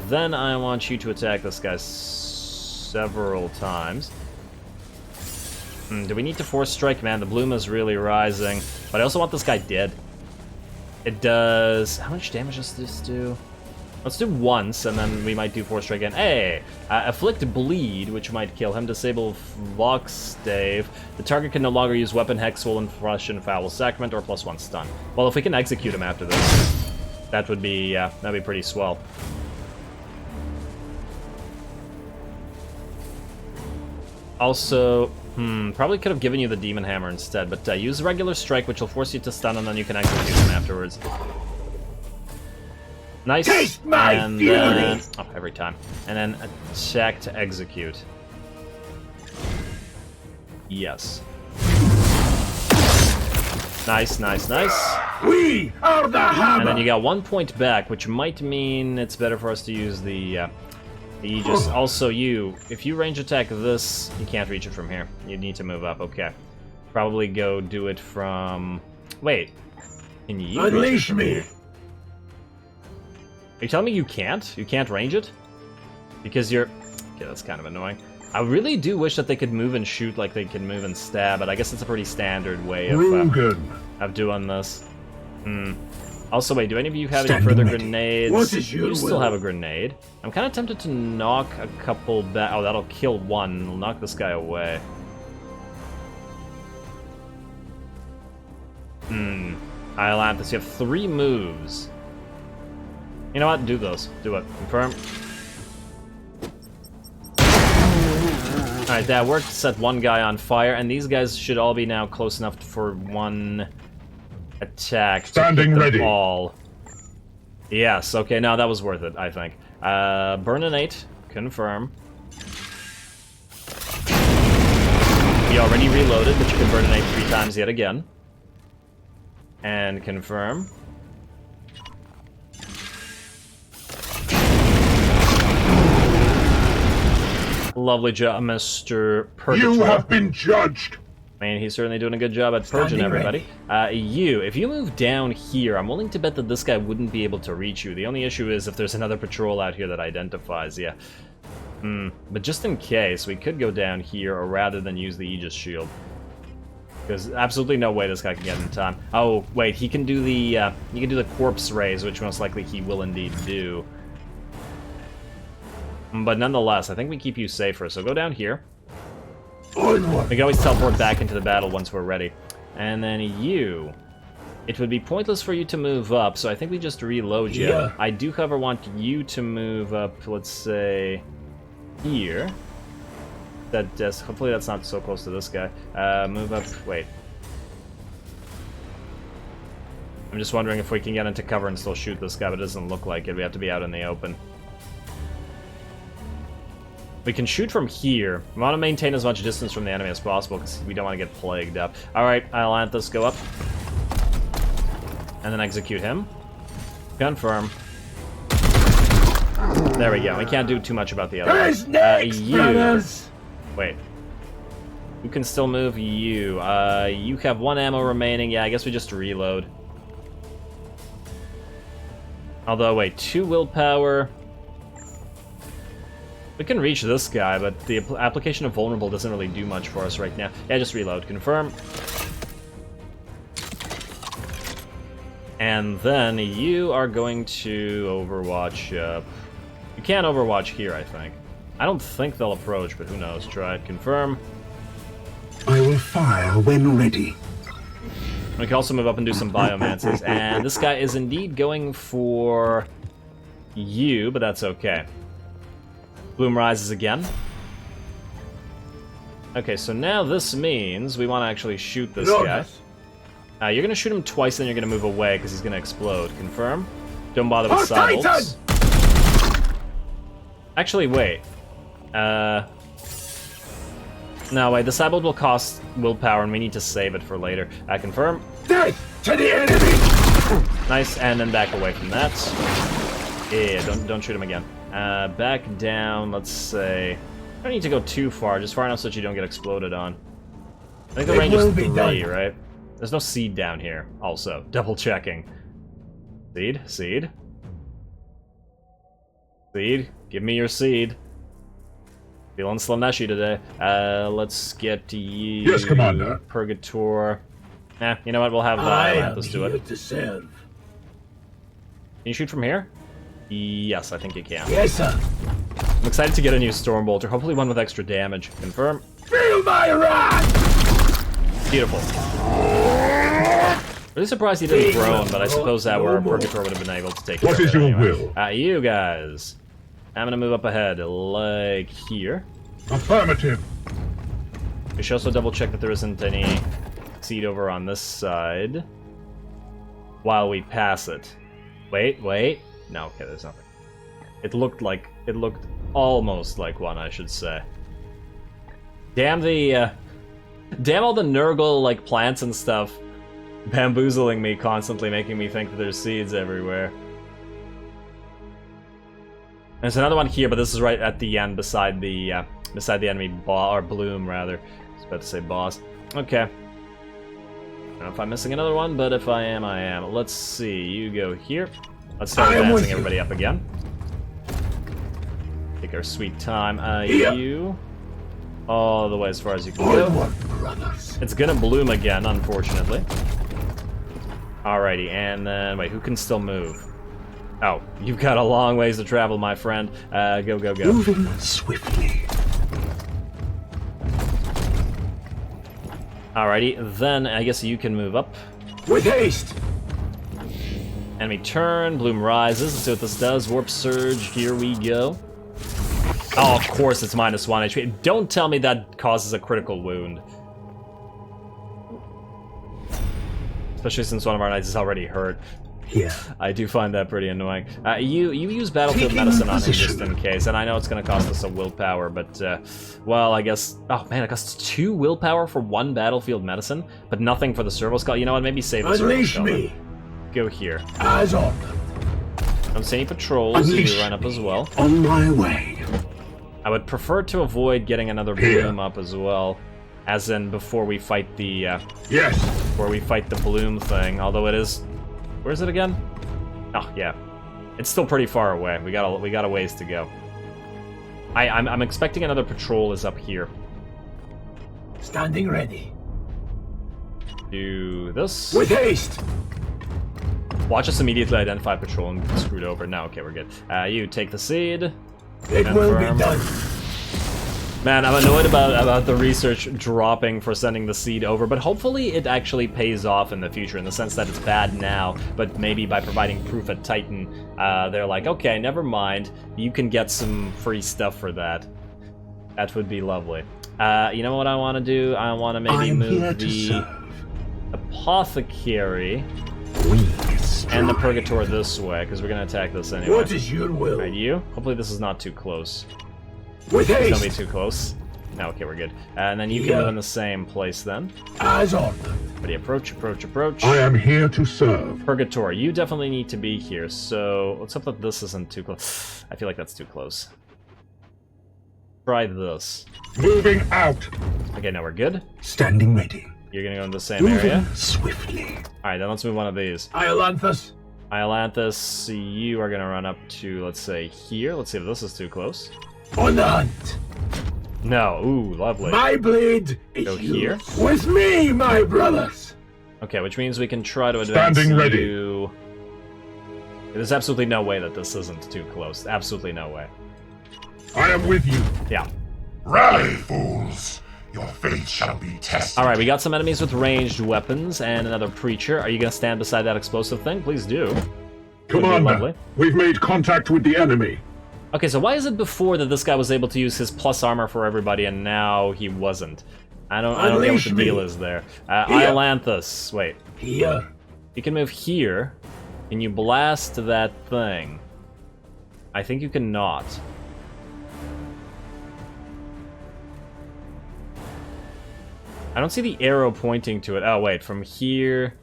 Then I want you to attack this guy several times. Do we need to Force Strike? Man, the bloom is really rising. But I also want this guy dead. It does... How much damage does this do? Let's do once, and then we might do Force Strike again. Hey! Afflict Bleed, which might kill him. Disable Vox Stave. The target can no longer use Weapon, Hex, Swollen Flesh, and Foul Sacrament, or +1 stun. Well, if we can execute him after this... That would be, that'd be pretty swell. Also, probably could have given you the Demon Hammer instead, but use Regular Strike, which will force you to stun, and then you can execute him afterwards. Nice. Taste my and fury. then, oh, every time. And then attack to execute. Yes. Nice, nice, nice. We are the hammer. And then you got 1 point back, which might mean it's better for us to use the Aegis. Also, if you range attack this, you can't reach it from here. You need to move up. Okay. Probably go do it from... Wait. Can you Unleash me. Are you telling me you can't? You can't range it? Because you're... Okay, that's kind of annoying. I really do wish that they could move and shoot like they can move and stab, but I guess it's a pretty standard way of doing this. Also, wait, do any of you have any further grenades? You still have a grenade. I'm kind of tempted to knock a couple back. Oh, that'll kill one. It'll knock this guy away. Iolanthus, you have 3 moves. You know what? Do those. Do it. Confirm. Alright, that worked. Set one guy on fire, and these guys should all be now close enough for one attack. Standing ready. All. Yes, okay, now that was worth it, I think. Burninate. Confirm. He already reloaded, but you can Burninate 3 times yet again. And confirm. Lovely job, Mr. Purgator. You have been judged! I mean, he's certainly doing a good job at purging everybody. If you move down here, I'm willing to bet that this guy wouldn't be able to reach you. The only issue is if there's another patrol out here that identifies you. But just in case, we could go down here, or rather than use the Aegis shield. Because absolutely no way this guy can get in time. Oh, wait, he can do the corpse raise, which most likely he will indeed do. But nonetheless, I think we keep you safer, so go down here. We can always teleport back into the battle once we're ready. And then you... It would be pointless for you to move up, so I think we just reload you. Yeah. I do, however, want you to move up, let's say... here. Hopefully that's not so close to this guy. Move up... Wait. I'm just wondering if we can get into cover and still shoot this guy, but it doesn't look like it. We have to be out in the open. We can shoot from here. We want to maintain as much distance from the enemy as possible because we don't want to get plagued up. Alright, Atlantis, go up. And then execute him. Confirm. There we go. We can't do too much about the other one. Wait. You can still move you. You have 1 ammo remaining. Yeah, I guess we just reload. Although, wait, 2 willpower... We can reach this guy, but the application of vulnerable doesn't really do much for us right now. Yeah, just reload. Confirm. And then you are going to overwatch... you can't overwatch here, I think. I don't think they'll approach, but who knows. Try it. Confirm. I will fire when ready. We can also move up and do some biomancies. And this guy is indeed going for you, but that's okay. Bloom rises again. Okay, so now this means we want to actually shoot this guy. You're going to shoot him twice, then you're going to move away because he's going to explode. Confirm. Don't bother with cybolts. Actually, wait. No, wait. The cybolt will cost willpower, and we need to save it for later. Confirm. Death to the enemy! Nice, and then back away from that. Yeah, don't shoot him again. Back down, let's say... Don't need to go too far, just far enough so that you don't get exploded on. I think the range is 3, right? There's no seed down here, also. Double checking. Seed? Seed? Seed? Give me your seed. Feeling Slaneshi today. Let's get to you... Yes, Commander. Purgator. You know what, we'll have let's do it. To serve. Can you shoot from here? Yes, I think you can. Yes, sir. I'm excited to get a new Stormbolter, hopefully one with extra damage. Confirm. Feel my wrath! Beautiful. Really surprised he didn't groan, but I suppose our Purgator would have been able to take care of it. What is your anyway. will? You guys. I'm gonna move up ahead, like here. Affirmative. We should also double check that there isn't any seed over on this side while we pass it. Wait. No, okay, there's nothing. It looked almost like one, I should say. Damn all the Nurgle, like, plants and stuff bamboozling me constantly, making me think that there's seeds everywhere. There's another one here, but this is right at the end, beside the enemy or Bloom, rather. I was about to say boss. Okay. I don't know if I'm missing another one, but if I am, I am. Let's see, you go here. Let's start advancing everybody up again. Take our sweet time. You... all the way as far as you can go. It's gonna bloom again, unfortunately. Alrighty, and then... wait, who can still move? Oh, you've got a long ways to travel, my friend. Go. Moving swiftly. Alrighty, then I guess you can move up. With haste! Enemy turn, Bloom rises. Let's see what this does. Warp Surge, here we go. Oh, of course it's -1 HP. Don't tell me that causes a critical wound. Especially since one of our knights is already hurt. Yeah. I do find that pretty annoying. You use Battlefield Medicine on him just in case, and I know it's going to cost us a willpower, but, well, I guess... oh, man, it costs 2 willpower for 1 Battlefield Medicine, but nothing for the Servo Skull. You know what, maybe save the Servo Skull. Unleash me! Go here. Eyes on. Don't see any patrols, so you run up as well. On my way. I would prefer to avoid getting another bloom up as well, as in before we fight the before we fight the bloom thing. Although it is, where is it again? Oh yeah, it's still pretty far away. We got a ways to go. I'm expecting another patrol is up here. Standing ready. Do this. With haste! Watch us immediately identify patrol and get screwed over. No, okay, we're good. You take the seed. It will be done. Man, I'm annoyed about the research dropping for sending the seed over, but hopefully it actually pays off in the future in the sense that it's bad now, but maybe by providing proof at Titan, they're like, okay, never mind, you can get some free stuff for that. That would be lovely. You know what I want to do? I want to maybe move the Apothecary and the Purgator this way, because we're going to attack this anyway. What is your will? Alright, you? Hopefully this is not too close. With haste! Don't be too close. No, okay, we're good. And then you can move in the same place then. As ordered. Ready, approach, approach, approach. I am here to serve. Purgatory, you definitely need to be here, so let's hope that this isn't too close. I feel like that's too close. Try this. Moving out. Okay, now we're good. Standing ready. You're gonna go in the same area. Swiftly. Alright, then let's move one of these. Iolanthus. Iolanthus, you are gonna run up to, let's say, here. Let's see if this is too close. On the hunt. No, ooh, lovely. My blade is Go yours. here. With me, my brothers. Okay, which means we can try to advance Standing ready. you. There's absolutely no way that this isn't too close. Absolutely no way. I am with you. Yeah. Rally, fools. Your fate shall be tested. Alright, we got some enemies with ranged weapons and another preacher. Are you gonna stand beside that explosive thing? Please do. Would be Commander, lovely. we've made contact with the enemy. Okay, so why is it before that this guy was able to use his plus armor for everybody and now he wasn't? I don't know what the deal is there. Iolanthus, wait. Here. You can move here. Can you blast that thing? I think you cannot. I don't see the arrow pointing to it. Oh, wait, from here...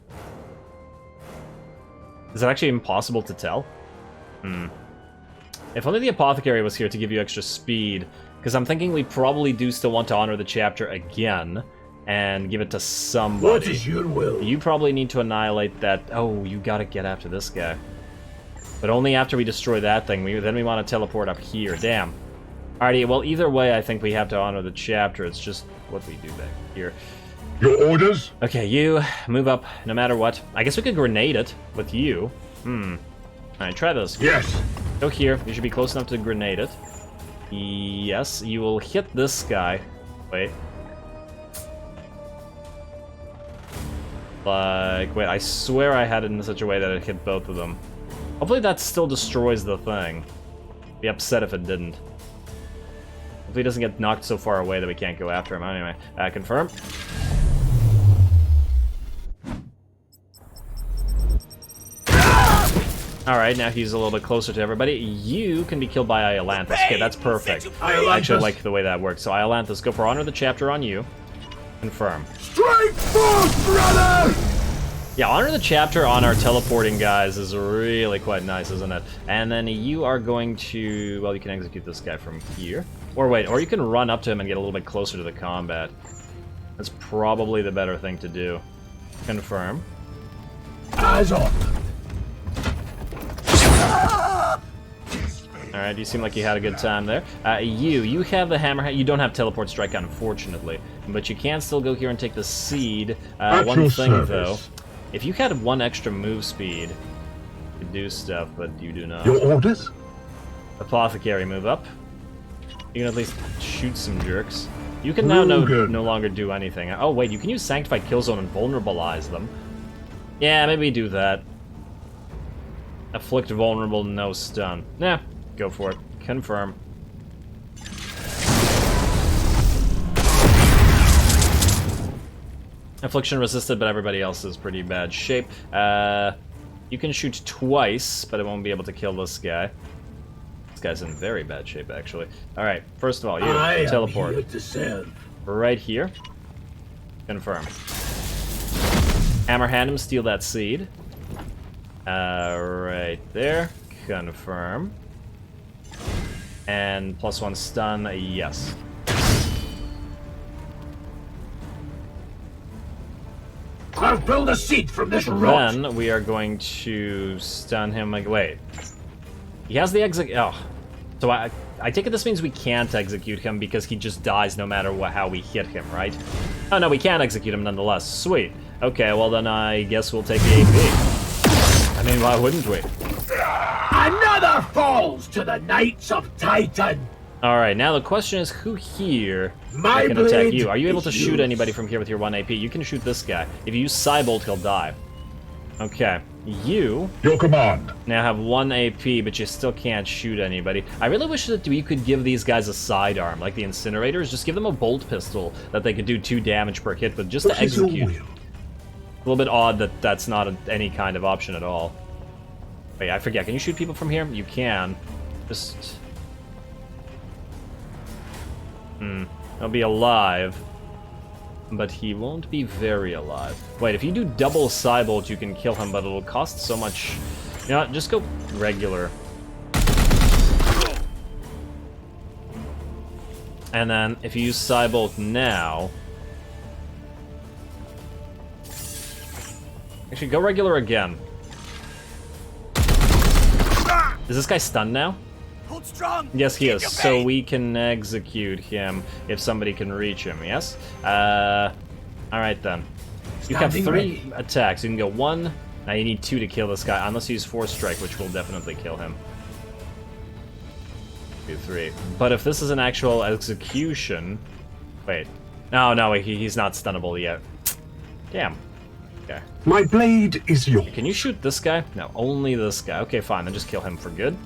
Is it actually impossible to tell? If only the Apothecary was here to give you extra speed, because I'm thinking we probably do still want to honor the chapter again, and give it to somebody. What is your will? You probably need to annihilate that... Oh, you gotta get after this guy. But only after we destroy that thing. Then we want to teleport up here. Damn. Alrighty, well, either way, I think we have to honor the chapter. It's just what we do back here. Your orders? Okay, you move up no matter what. I guess we could grenade it with you. Alright, try this. Yes. Go here. You should be close enough to grenade it. Yes, you will hit this guy. Wait. Like, wait, I swear I had it in such a way that it hit both of them. Hopefully that still destroys the thing. Be upset if it didn't. Hopefully he doesn't get knocked so far away that we can't go after him. Anyway, confirm. Alright, now he's a little bit closer to everybody. You can be killed by Iolanthus. Okay, that's perfect. I actually like the way that works. So Iolanthus, go for honor the chapter on you. Confirm. Strike forth, brother! Yeah, honor the chapter on our teleporting guys is really quite nice, isn't it? And then you are going to... Well, you can execute this guy from here. Or wait, or you can run up to him and get a little bit closer to the combat. That's probably the better thing to do. Confirm. Eyes on. Alright, you seem like you had a good time there. You have the hammer. You don't have teleport strike, unfortunately. But you can still go here and take the seed. One thing, though. If you had one extra move speed, you could do stuff, but you do not. Your orders? Apothecary, move up. You can at least shoot some jerks. You can now no longer do anything. Oh, wait, you can use Sanctified Killzone and vulnerabilize them. Yeah, maybe do that. Afflict vulnerable, no stun. Nah, go for it. Confirm. Affliction resisted, but everybody else is pretty bad shape. You can shoot twice, but it won't be able to kill this guy. This guy's in very bad shape, actually. Alright, first of all, you teleport. Am here to serve. Right here. Confirm. Hammer hand him, steal that seed. Right there. Confirm. And +1 stun, yes. I'll build a seat from this rot. Then we are going to stun him. Like, wait, he has the execute. Oh, so I take it this means we can't execute him because he just dies no matter how we hit him, right? Oh no, we can execute him nonetheless. Sweet. Okay, well then I guess we'll take the AP. I mean, why wouldn't we? Another falls to the Knights of Titan. All right, now the question is, who here My can attack blade you? Are you able to is shoot yours. anybody from here with your 1 AP? You can shoot this guy. If you use Cybolt, he'll die. Okay, you Your command. now have 1 AP, but you still can't shoot anybody. I really wish that we could give these guys a sidearm, like the incinerators. Just give them a bolt pistol that they could do 2 damage per hit with, just to What is your execute. will? A little bit odd that that's not any kind of option at all. Wait, I forget. Can you shoot people from here? You can. Just... He'll be alive, but he won't be very alive. Wait, if you do double Cybolt, you can kill him, but it'll cost so much. You know what? Just go regular. And then, if you use Cybolt now... Actually, go regular again. Is this guy stunned now? Hold strong. Yes, he Keep is. your So faith. we can execute him if somebody can reach him, yes? Alright then. You have Standing 3 ready. attacks. You can go 1. Now you need 2 to kill this guy, unless you use Force Strike, which will definitely kill him. 2, 3. But if this is an actual execution... Wait. No, he's not stunnable yet. Damn. Okay. My blade is yours. Can you shoot this guy? No, only this guy. Okay, fine. Then just kill him for good.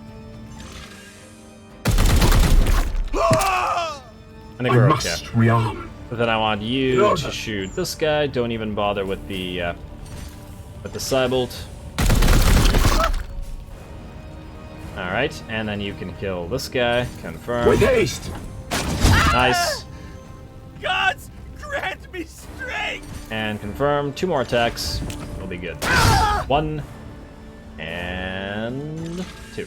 I think I we're okay. must rearm. Then I want you to shoot this guy. Don't even bother with the Cybolt. All right, and then you can kill this guy. Confirm. With haste. Nice. Gods, grant me strength. And confirm. 2 more attacks. We'll be good. 1 and 2.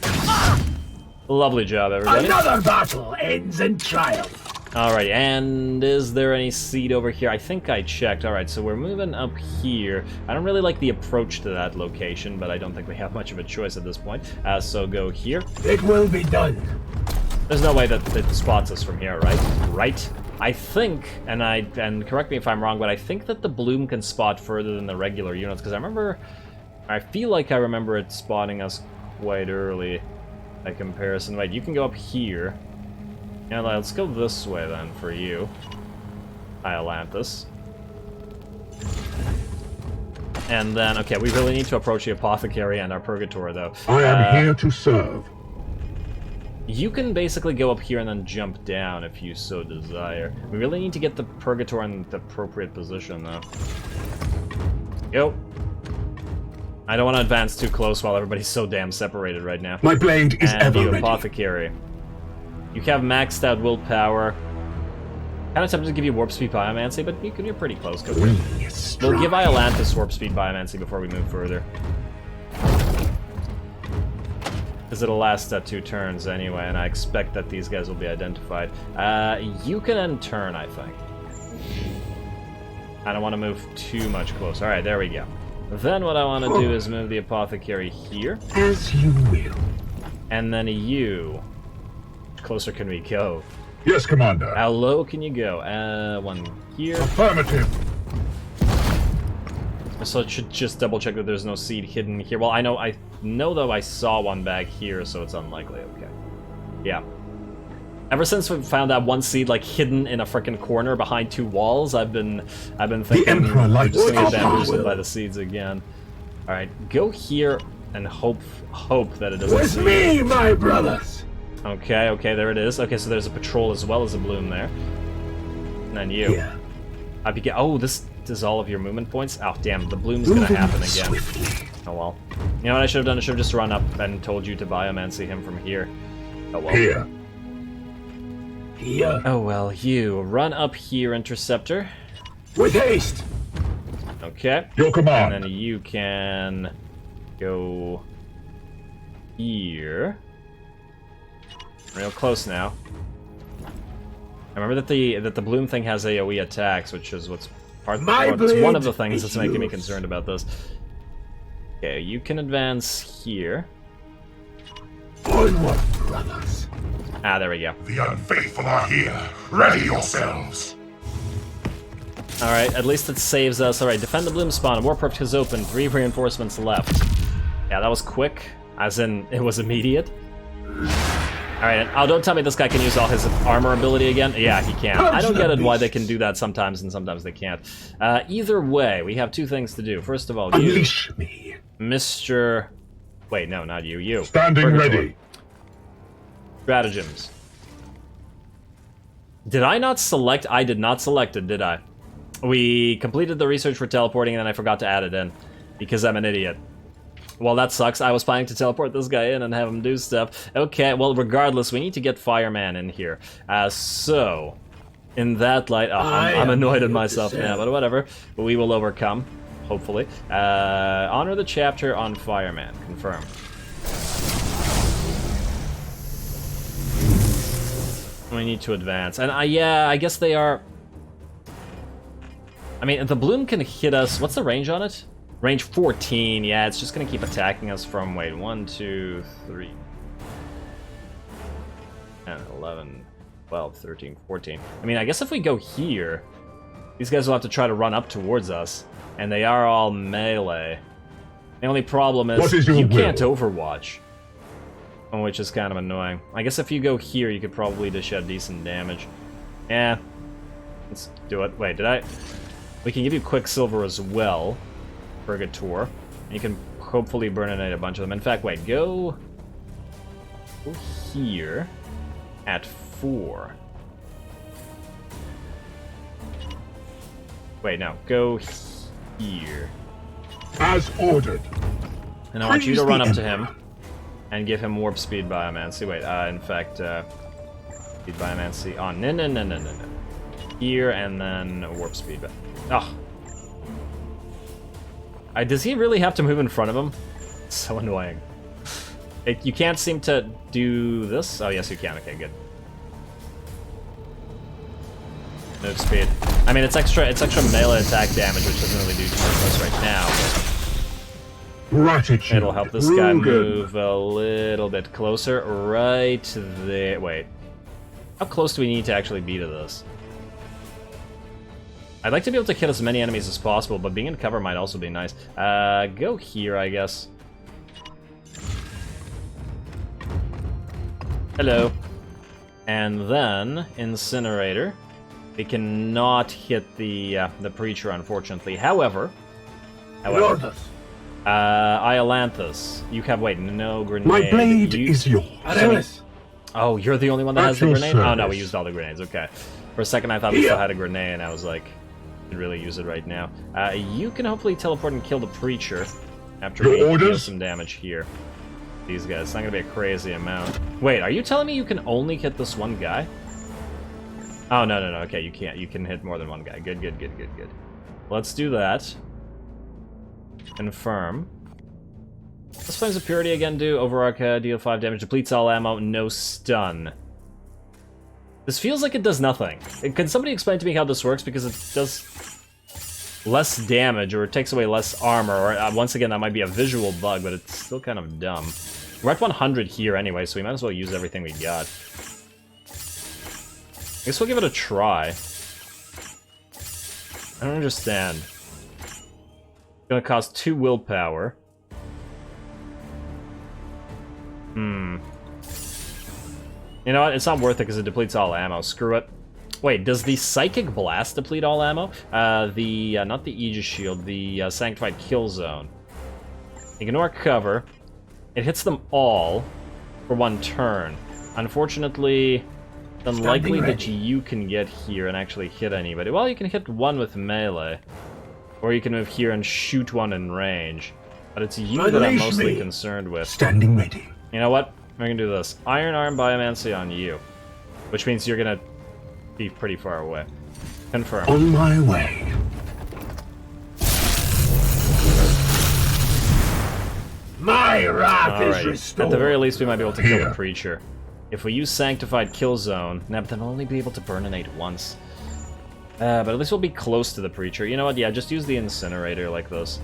Lovely job, everybody. Another battle ends in triumph. Alright, and is there any seed over here? I think I checked. Alright, so we're moving up here. I don't really like the approach to that location, but I don't think we have much of a choice at this point. So go here. It will be done. There's no way that it spots us from here, right? Right? I think, and correct me if I'm wrong, but I think that the bloom can spot further than the regular units, because I feel like I remember it spotting us quite early by comparison. Wait, you can go up here. Yeah, let's go this way then for you. Atlantis. And then, okay, we really need to approach the Apothecary and our Purgatory, though. I am here to serve. You can basically go up here and then jump down if you so desire. We really need to get the Purgatory in the appropriate position, though. Go. I don't want to advance too close while everybody's so damn separated right now. My blade is And ever you ready. Apothecary. You have maxed out willpower. Kind of tempted to give you Warp Speed Biomancy, but you're pretty close. Go for it. We'll give Atlantis Warp Speed Biomancy before we move further. Because it'll last 2 turns anyway, and I expect that these guys will be identified. You can end turn, I think. I don't want to move too much closer. Alright, there we go. Then what I want to do is move the Apothecary here. As you will. And then you... Closer can we go? Yes, Commander. How low can you go? 1 here. Affirmative. So it should just double check that there's no seed hidden here. Well, I know though I saw one back here, so it's unlikely. Okay. Yeah. Ever since we found that 1 seed like hidden in a frickin' corner behind 2 walls, I've been thinking Emperor we're likes just gonna our get bamboozled power. by the seeds again. All right, go here and hope that it doesn't. With see me, my brothers. Okay, there it is. Okay, so there's a patrol as well as a bloom there. And then you. Yeah. Oh, this is all of your movement points? Oh, damn, the bloom's gonna happen again. Swiftly. Oh well. You know what I should have done? I should have just run up and told you to biomancy him from here. Oh well. Here. Here. Oh well, you. Run up here, Interceptor. With haste. Okay. Your command. And then you can go here. Real close now. I remember that the bloom thing has AoE attacks, which is what's it's one of the things that's making me concerned about this. Okay, you can advance here. Onward, brothers. Ah, there we go. The unfaithful are here. Ready yourselves. Alright, at least it saves us. Alright, defend the bloom spawn. Warport has opened. 3 reinforcements left. Yeah, that was quick. As in, it was immediate. Alright, oh, don't tell me this guy can use all his armor ability again. Yeah, he can. I don't get it why they can do that sometimes and sometimes they can't. Either way, we have 2 things to do. First of all, you, Unleash me. Mr. Wait, no, not you. You. Standing Purgatory. ready. Stratagems. Did I not select? I did not select it, did I? We completed the research for teleporting and then I forgot to add it in. Because I'm an idiot. Well, that sucks. I was planning to teleport this guy in and have him do stuff. Okay, well, regardless, we need to get Fireman in here. So, in that light... Oh, I'm annoyed at myself now, but whatever. We will overcome, hopefully. Honor the chapter on Fireman. Confirm. We need to advance. And, yeah, I guess they are... I mean, the bloom can hit us... What's the range on it? Range 14, yeah, it's just gonna keep attacking us from, wait, 1, 2, 3, 10, 11, 12, 13, 14. I mean, I guess if we go here, these guys will have to try to run up towards us, and they are all melee. The only problem is you can't overwatch, which is kind of annoying. I guess if you go here, you could probably dish out decent damage. Yeah, let's do it. Wait, we can give you Quicksilver as well. Purgator. And you can hopefully burninate a bunch of them. In fact, wait, go here at 4. Wait, no, go here. As ordered. And I want you to run up to him and give him warp speed biomancy. Wait, in fact, speed biomancy on. No. Here and then warp speed. Oh. Does he really have to move in front of him? It's so annoying. You can't seem to do this? Oh, yes, you can. Okay, good. Move speed. I mean, it's extra melee attack damage, which doesn't really do too much for us right now. Gratitude. It'll help this guy move a little bit closer. Right there. Wait. How close do we need to actually be to this? I'd like to be able to hit as many enemies as possible, but being in cover might also be nice. Go here, I guess. Hello. And then, Incinerator. We cannot hit the Preacher, unfortunately. However, Iolanthus, you have, wait, no grenade. My blade is yours. Oh, you're the only one that has the grenade? Oh, no, we used all the grenades, okay. For a second, I thought we still had a grenade, and I was like... Could really use it right now. You can hopefully teleport and kill the Preacher after we deal some damage here. These guys, it's not gonna be a crazy amount. Wait, are you telling me you can only hit this one guy? Oh, no, okay, you can't. You can hit more than one guy. Good. Let's do that. Confirm. What's Flames of Purity again do? Overarch, deal 5 damage, depletes all ammo, no stun. This feels like it does nothing. Can somebody explain to me how this works? Because it does less damage, or it takes away less armor, or once again, that might be a visual bug, but it's still kind of dumb. We're at 100 here anyway, so we might as well use everything we got. I guess we'll give it a try. I don't understand. It's gonna cost 2 willpower. You know what? It's not worth it because it depletes all ammo. Screw it. Wait, does the Psychic Blast deplete all ammo? Not the Aegis Shield, the Sanctified Kill Zone. Ignore cover. It hits them all for 1 turn. Unfortunately, it's unlikely that you can get here and actually hit anybody. Well, you can hit 1 with melee. Or you can move here and shoot 1 in range. But it's you that I'm mostly concerned with. Standing ready. You know what? We're gonna do this. Iron Arm Biomancy on you. Which means you're gonna be pretty far away. Confirm. On my way. My wrath is restored. At the very least, we might be able to kill the Preacher. If we use Sanctified Kill Zone, nah, but then we'll only be able to burninate once. But at least we'll be close to the Preacher. You know what? Yeah, just use the Incinerator like this.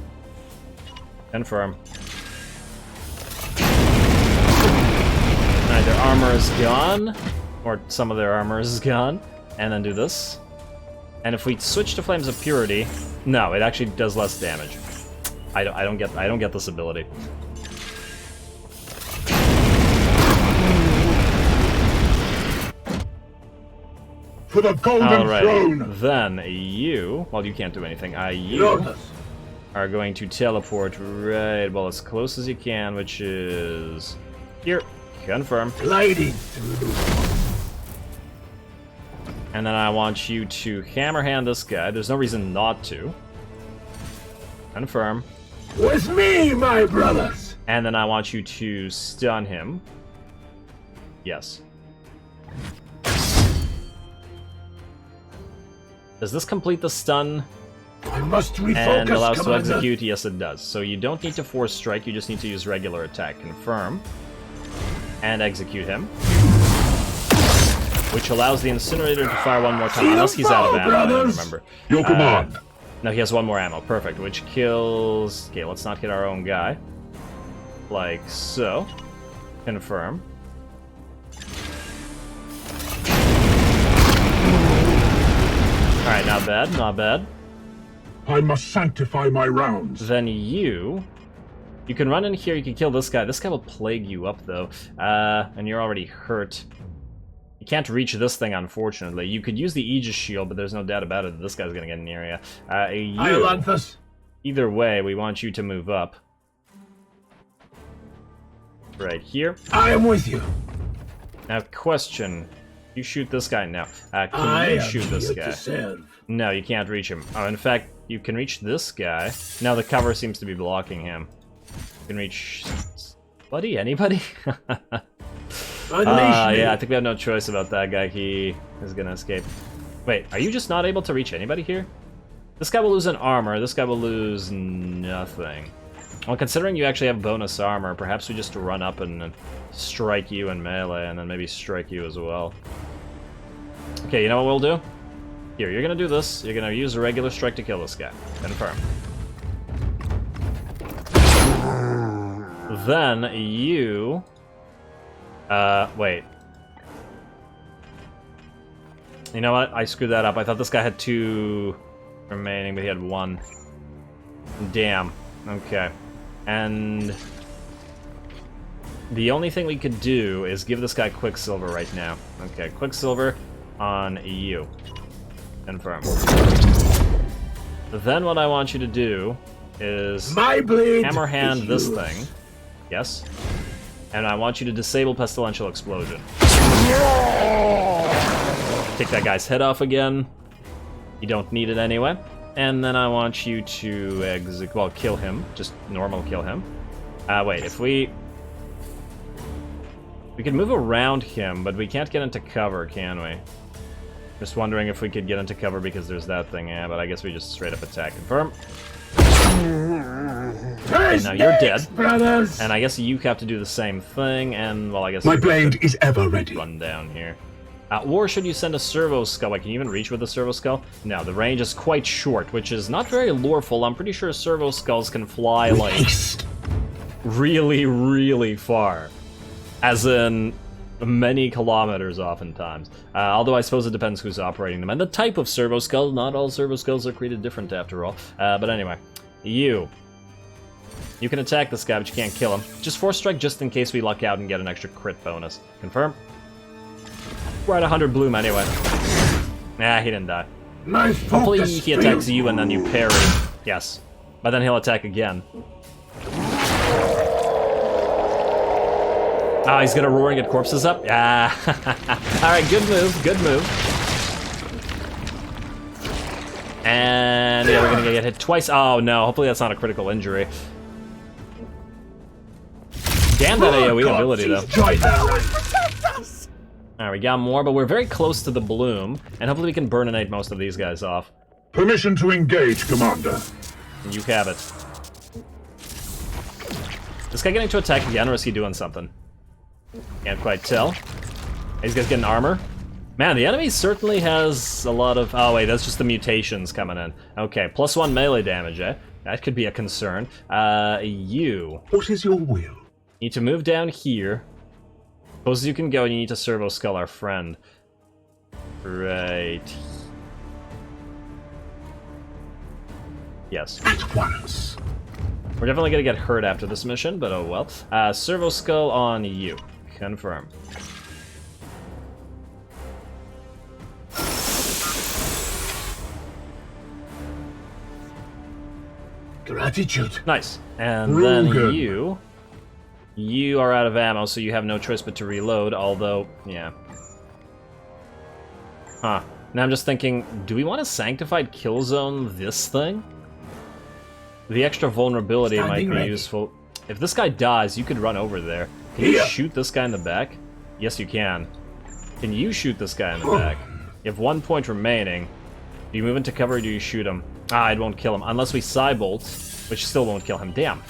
Confirm. Alright, their armor is gone. Or some of their armor is gone. And then do this. And if we switch to Flames of Purity... No, it actually does less damage. I don't get this ability. For the golden throne! Then you... Well, you can't do anything. You are going to teleport right, well, as close as you can, which is... Here. Confirm. Gliding. And then I want you to hammer hand this guy. There's no reason not to. Confirm. With me, my brothers! And then I want you to stun him. Yes. Does this complete the stun? I must refocus, And allows to Commander. execute? Yes, it does. So you don't need to force strike, you just need to use regular attack. Confirm. And execute him. Which allows the Incinerator to fire one more time, unless he's out of ammo, I don't remember. Your command. No, he has one more ammo. Perfect. Which kills... Okay, let's not hit our own guy. Like so. Confirm. Alright, not bad, not bad. I must sanctify my rounds. Then you can run in here, you can kill this guy. This guy will plague you up, though. And you're already hurt. You can't reach this thing, unfortunately. You could use the Aegis Shield, but there's no doubt about it that this guy's gonna get near you. Iolanthus. Either way, we want you to move up. Right here. I am with you. Now, question. You shoot this guy now. Can you shoot this guy? To serve. No, you can't reach him. Oh, in fact, you can reach this guy. Now the cover seems to be blocking him. You can reach... Buddy? Anybody? Yeah, I think we have no choice about that guy. He is gonna escape. Wait, are you just not able to reach anybody here? This guy will lose an armor, this guy will lose nothing. Well, considering you actually have bonus armor, perhaps we just run up and strike you in melee, and then maybe strike you as well. Okay, you know what we'll do? Here, you're gonna do this. You're gonna use a regular strike to kill this guy. Confirm. Then you... wait. You know what? I screwed that up. I thought this guy had 2 remaining, but he had 1. Damn. Okay. And... the only thing we could do is give this guy Quicksilver right now. Okay, Quicksilver on you. Confirm. Then what I want you to do is My blade hammer hand is this yours. thing. Yes. And I want you to disable Pestilential Explosion. Take that guy's head off again. You don't need it anyway. And then I want you to kill him. Just normal kill him. Wait, if we can move around him, but we can't get into cover, can we? Just wondering if we could get into cover because there's that thing. Yeah, but I guess we just straight up attack. Confirm. Okay, now you're dead. Brothers. And I guess you have to do the same thing, and, well, I guess... My blade is ever ready. Run down here. Or should you send a Servo Skull? Like, can you even reach with a Servo Skull? No, the range is quite short, which is not very loreful. I'm pretty sure Servo Skulls can fly, like, really, really far. As in, many kilometers oftentimes. Although I suppose it depends who's operating them. And the type of Servo Skull, not all Servo Skulls are created different after all. But anyway, you can attack this guy, but you can't kill him. Just Force Strike just in case we luck out and get an extra crit bonus. Confirm? We're at 100 bloom anyway. Nah, he didn't die. Nice. Hopefully he attacks you and then you parry. Yes. But then he'll attack again. Ah, he's gonna roar and get corpses up? Yeah. Alright, good move, good move. And yeah, we're gonna get hit twice. Oh no, hopefully that's not a critical injury. Damn that AoE ability though. Alright, we got more, but we're very close to the bloom, and hopefully we can burninate most of these guys off. Permission to engage, Commander. You have it. This guy getting to attack again, or is he doing something? Can't quite tell. These guys getting armor? Man, the enemy certainly has a lot of... Oh, wait, that's just the mutations coming in. Okay, +1 melee damage, eh? That could be a concern. You... What is your will? Need to move down here. Close as you can go, and you need to servo skull our friend. Right. Yes. At once. We're definitely gonna get hurt after this mission, but oh well. Servo skull on you. Confirm. Gratitude. Nice. And Real then good. you are out of ammo, so you have no choice but to reload, although, yeah. Huh. Now I'm just thinking, do we want to Sanctified Kill Zone this thing? The extra vulnerability might be useful. If this guy dies, you could run over there. Can you shoot this guy in the back? Yes, you can. Can you shoot this guy in the back? You have 1 point remaining. Do you move into cover or do you shoot him? Ah, it won't kill him. Unless we Psybolt, which still won't kill him. Damn.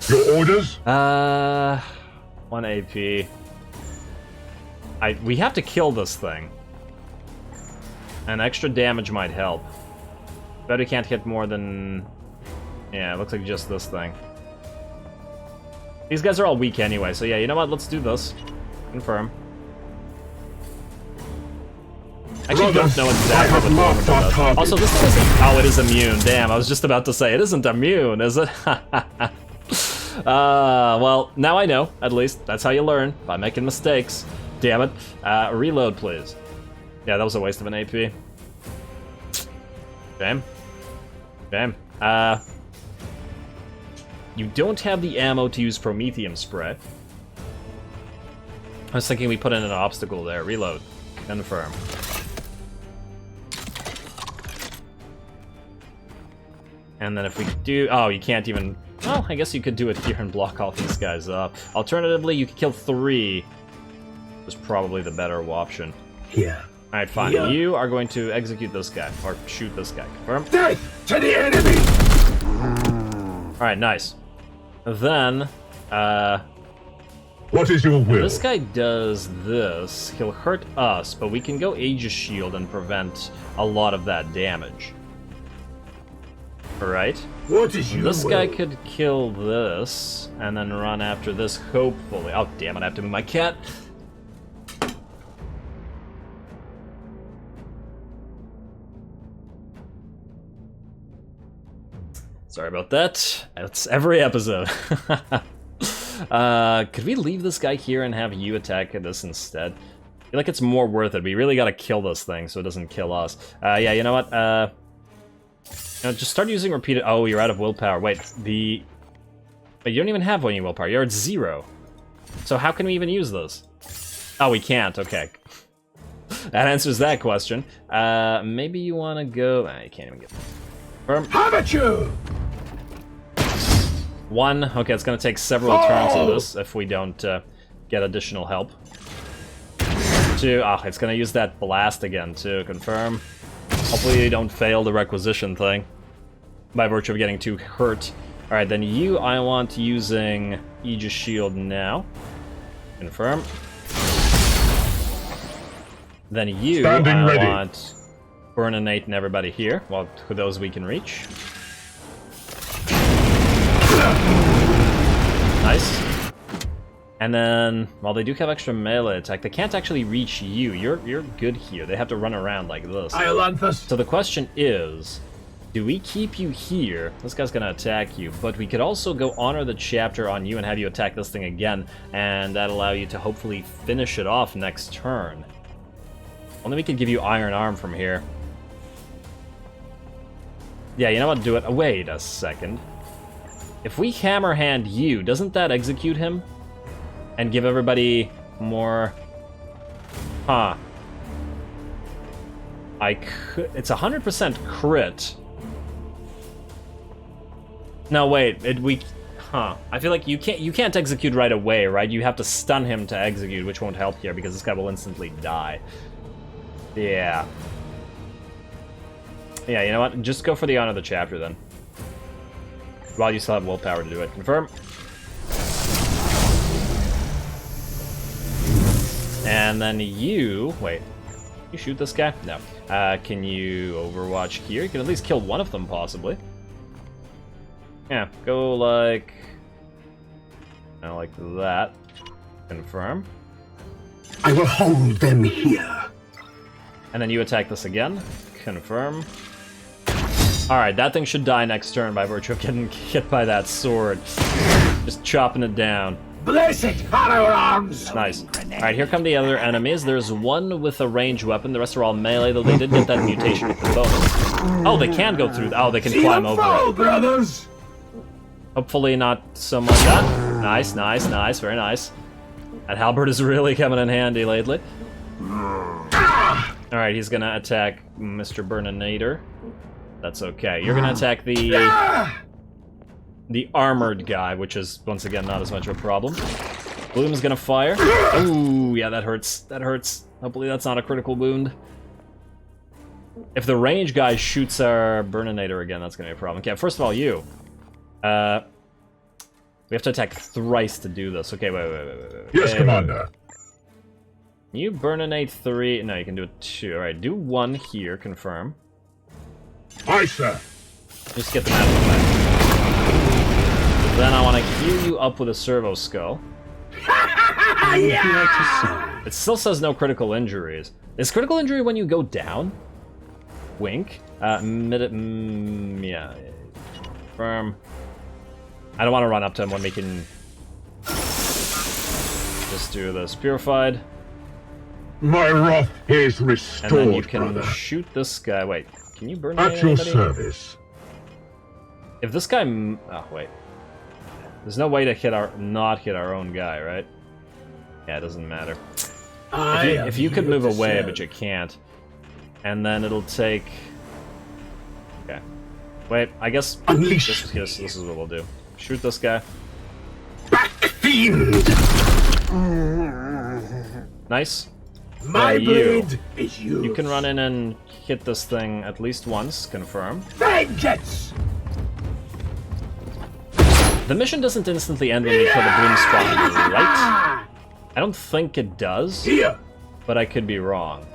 Your orders? 1 AP. We have to kill this thing. And extra damage might help. Bet we can't hit more than... Yeah, it looks like just this thing. These guys are all weak anyway, so yeah, you know what? Let's do this. Confirm. Actually, don't know exactly what vulnerable does. Also, this isn't... Oh, it is immune. Damn, I was just about to say, it isn't immune, is it? Well, now I know, at least. That's how you learn, by making mistakes. Damn it. Reload, please. Yeah, that was a waste of an AP. Damn. Damn. You don't have the ammo to use Promethium Spray. I was thinking we put in an obstacle there. Reload. Confirm. And then if we do... Oh, you can't even... Well, I guess you could do it here and block all these guys up. Alternatively, you could kill 3. Was probably the better option. Here. Alright, fine. Yeah. You are going to execute this guy. Or shoot this guy. Confirm? Death to the enemy! Alright, nice. Then, What is your will? this guy does this. He'll hurt us, but we can go Aegis Shield and prevent a lot of that damage. Alright? What is your This will? guy could kill this, and then run after this, hopefully. Oh, damn it, I have to move my cat. Sorry about that. That's every episode. Could we leave this guy here and have you attack this instead? I feel like it's more worth it. We really gotta kill this thing so it doesn't kill us. Yeah, you know what? Just start using repeated... Oh, you're out of willpower. Wait, But you don't even have any willpower. You're at 0. So how can we even use this? Oh, we can't. Okay. That answers that question. Maybe you want to go... you can't even get... Firm. Amateur! 1. Okay, it's going to take several turns of this if we don't get additional help. 2. Ah, it's going to use that blast again, too. Confirm. Hopefully you don't fail the requisition thing by virtue of getting too hurt. Alright, then you, I want using Aegis Shield now. Confirm. Then you, Standing I ready. want Burninate and everybody here. Well, to those we can reach. Nice. And then, while they do have extra melee attack, they can't actually reach you. You're good here. They have to run around like this. Iolanthus. So the question is, do we keep you here? This guy's gonna attack you, but we could also go honor the chapter on you and have you attack this thing again, and that'll allow you to hopefully finish it off next turn. Only we could give you Iron Arm from here. Yeah, you know what? Do it. Wait a second. If we Hammer Hand you, doesn't that execute him? And give everybody more... Huh. It's 100% crit. No, wait. Huh. I feel like you can't execute right away, right? You have to stun him to execute, which won't help here because this guy will instantly die. Yeah. Yeah, you know what? Just go for the honor of the chapter then. While you still have willpower to do it. Confirm. And And then you... Wait. You shoot this guy? No. Can you overwatch here? You can at least kill one of them, possibly. Yeah, go like... like that. Confirm. I will hold them here. And then you attack this again. Confirm. Alright, that thing should die next turn by virtue of getting hit by that sword. Just chopping it down. Blessed hollow arms! Nice. Alright, here come the other enemies. There's one with a ranged weapon. The rest are all melee, though they did get that mutation with the bonus. Oh, they can go through. Oh, they can climb over it. Brothers! Hopefully not so much. Ah, nice, nice, nice. Very nice. That halberd is really coming in handy lately. Alright, he's gonna attack Mr. Burninator. That's okay. You're gonna attack the armored guy, which is, once again, not as much of a problem. Bloom's gonna fire. Ooh, yeah, that hurts. That hurts. Hopefully that's not a critical wound. If the range guy shoots our Burninator again, that's gonna be a problem. Okay, first of all, you. We have to attack thrice to do this. Okay, wait. Yes, Commander. You Burninate 3. No, you can do it 2. Alright, do 1 here, confirm. Aye, sir. Just get them out of the way. Then I want to heal you up with a servo skull. It still says no critical injuries. Is critical injury when you go down? Wink. Yeah. Confirm. I don't want to run up to him when we can just do this. Purified. My wrath is restored, And then you can brother. shoot this guy. Wait, can you burn At your anybody? service. If this guy... Oh, wait. There's no way to not hit our own guy, right? Yeah, it doesn't matter. If you could move away, but you can't. And then it'll take... Okay. Wait, I guess Unleash. this is what we'll do. Shoot this guy. Back, fiend! Nice. My Now blade is yours. You can run in and hit this thing at least once. Confirm. Vengeance! The mission doesn't instantly end when we kill the bloom spawn, right? I don't think it does, Here! but I could be wrong.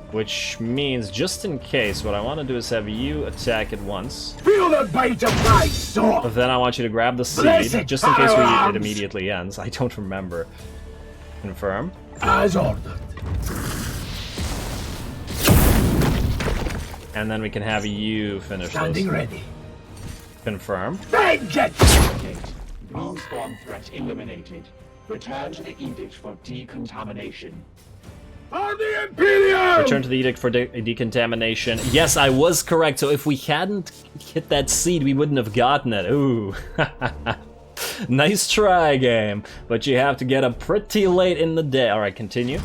Which means, just in case, what I want to do is have you attack it once. Feel the bite of my sword! But then I want you to grab the seed, Blessed just in case it firearms! immediately ends. I don't remember. Confirm. As ordered. And then we can have you finish Standing this. ready. Confirm. Vengeance! Blue spawn threat eliminated. Return to the edict for decontamination. For the Imperium! Return to the edict for decontamination. Yes, I was correct. So if we hadn't hit that seed, we wouldn't have gotten it. Ooh. Nice try, game. But you have to get up pretty late in the day. Alright, continue.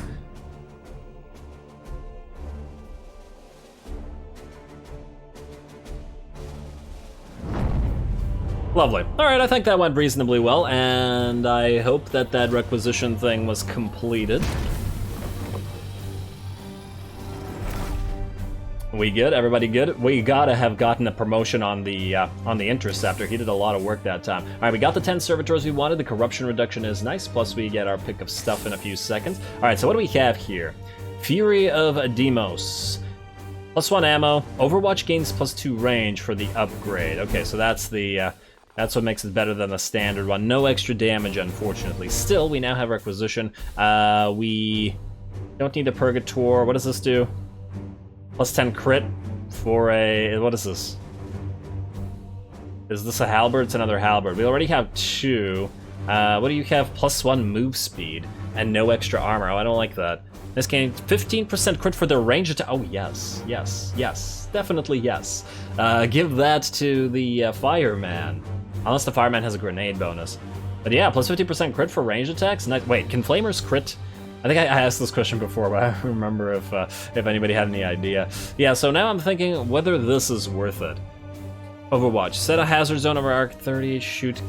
Lovely. Alright, I think that went reasonably well, and I hope that that requisition thing was completed. We good? Everybody good? We gotta have gotten a promotion on the Interceptor. He did a lot of work that time. Alright, we got the 10 servitors we wanted. The corruption reduction is nice, plus we get our pick of stuff in a few seconds. Alright, so what do we have here? Fury of Demos. +1 ammo. Overwatch gains +2 range for the upgrade. Okay, so that's the... that's what makes it better than the standard one. No extra damage, unfortunately. Still, we now have Requisition. We don't need a Purgator. What does this do? +10 crit for a... What is this? Is this a halberd? It's another halberd. We already have 2. What do you have? +1 move speed and no extra armor. Oh, I don't like that. This gain 15% crit for the range attack. Oh, yes. Yes. Yes. Definitely yes. Give that to the fireman. Unless the fireman has a grenade bonus. But yeah, plus 50% crit for range attacks? Nice. Wait, can flamers crit? I think I asked this question before, but I don't remember if anybody had any idea. Yeah, so now I'm thinking whether this is worth it. Overwatch. Set a hazard zone over arc 30, shoot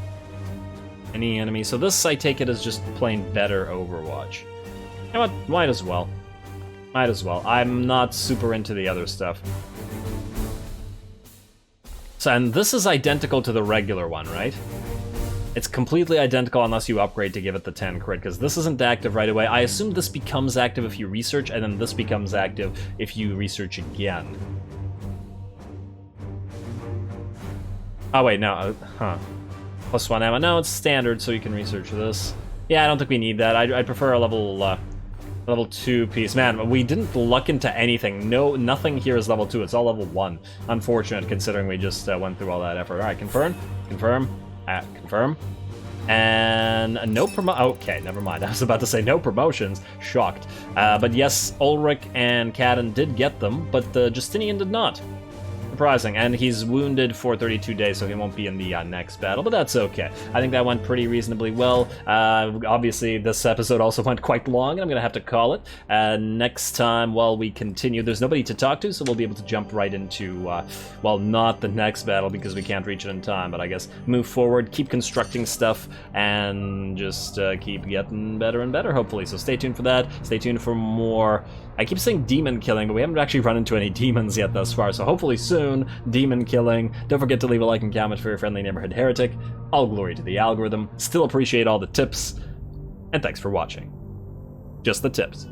any enemy. So this, I take it, is just plain better Overwatch. You know what? Might as well. Might as well. I'm not super into the other stuff. So, and this is identical to the regular one, right? It's completely identical unless you upgrade to give it the 10 crit, because this isn't active right away. I assume this becomes active if you research, and then this becomes active if you research again. Oh wait, no, Plus 1 ammo. No, it's standard, so you can research this. Yeah, I don't think we need that. I'd prefer a level 2 piece. Man, we didn't luck into anything. Nothing here is level 2. It's all level 1. Unfortunate, considering we just went through all that effort. All right, confirm, confirm, confirm. And no okay, never mind. I was about to say no promotions. Shocked. But yes, Ulrich and Cadden did get them, but Justinian did not. Surprising, and he's wounded for 32 days, so he won't be in the next battle, but that's okay. I think that went pretty reasonably well. Obviously, this episode also went quite long, and I'm gonna have to call it. Next time, while we continue, there's nobody to talk to, so we'll be able to jump right into, well, not the next battle, because we can't reach it in time, but I guess move forward, keep constructing stuff, and just keep getting better and better, hopefully. So stay tuned for that. Stay tuned for more... I keep saying demon killing, but we haven't actually run into any demons yet thus far, so hopefully soon, demon killing. Don't forget to leave a like and comment for your friendly neighborhood heretic. All glory to the algorithm. Still appreciate all the tips. And thanks for watching. Just the tips.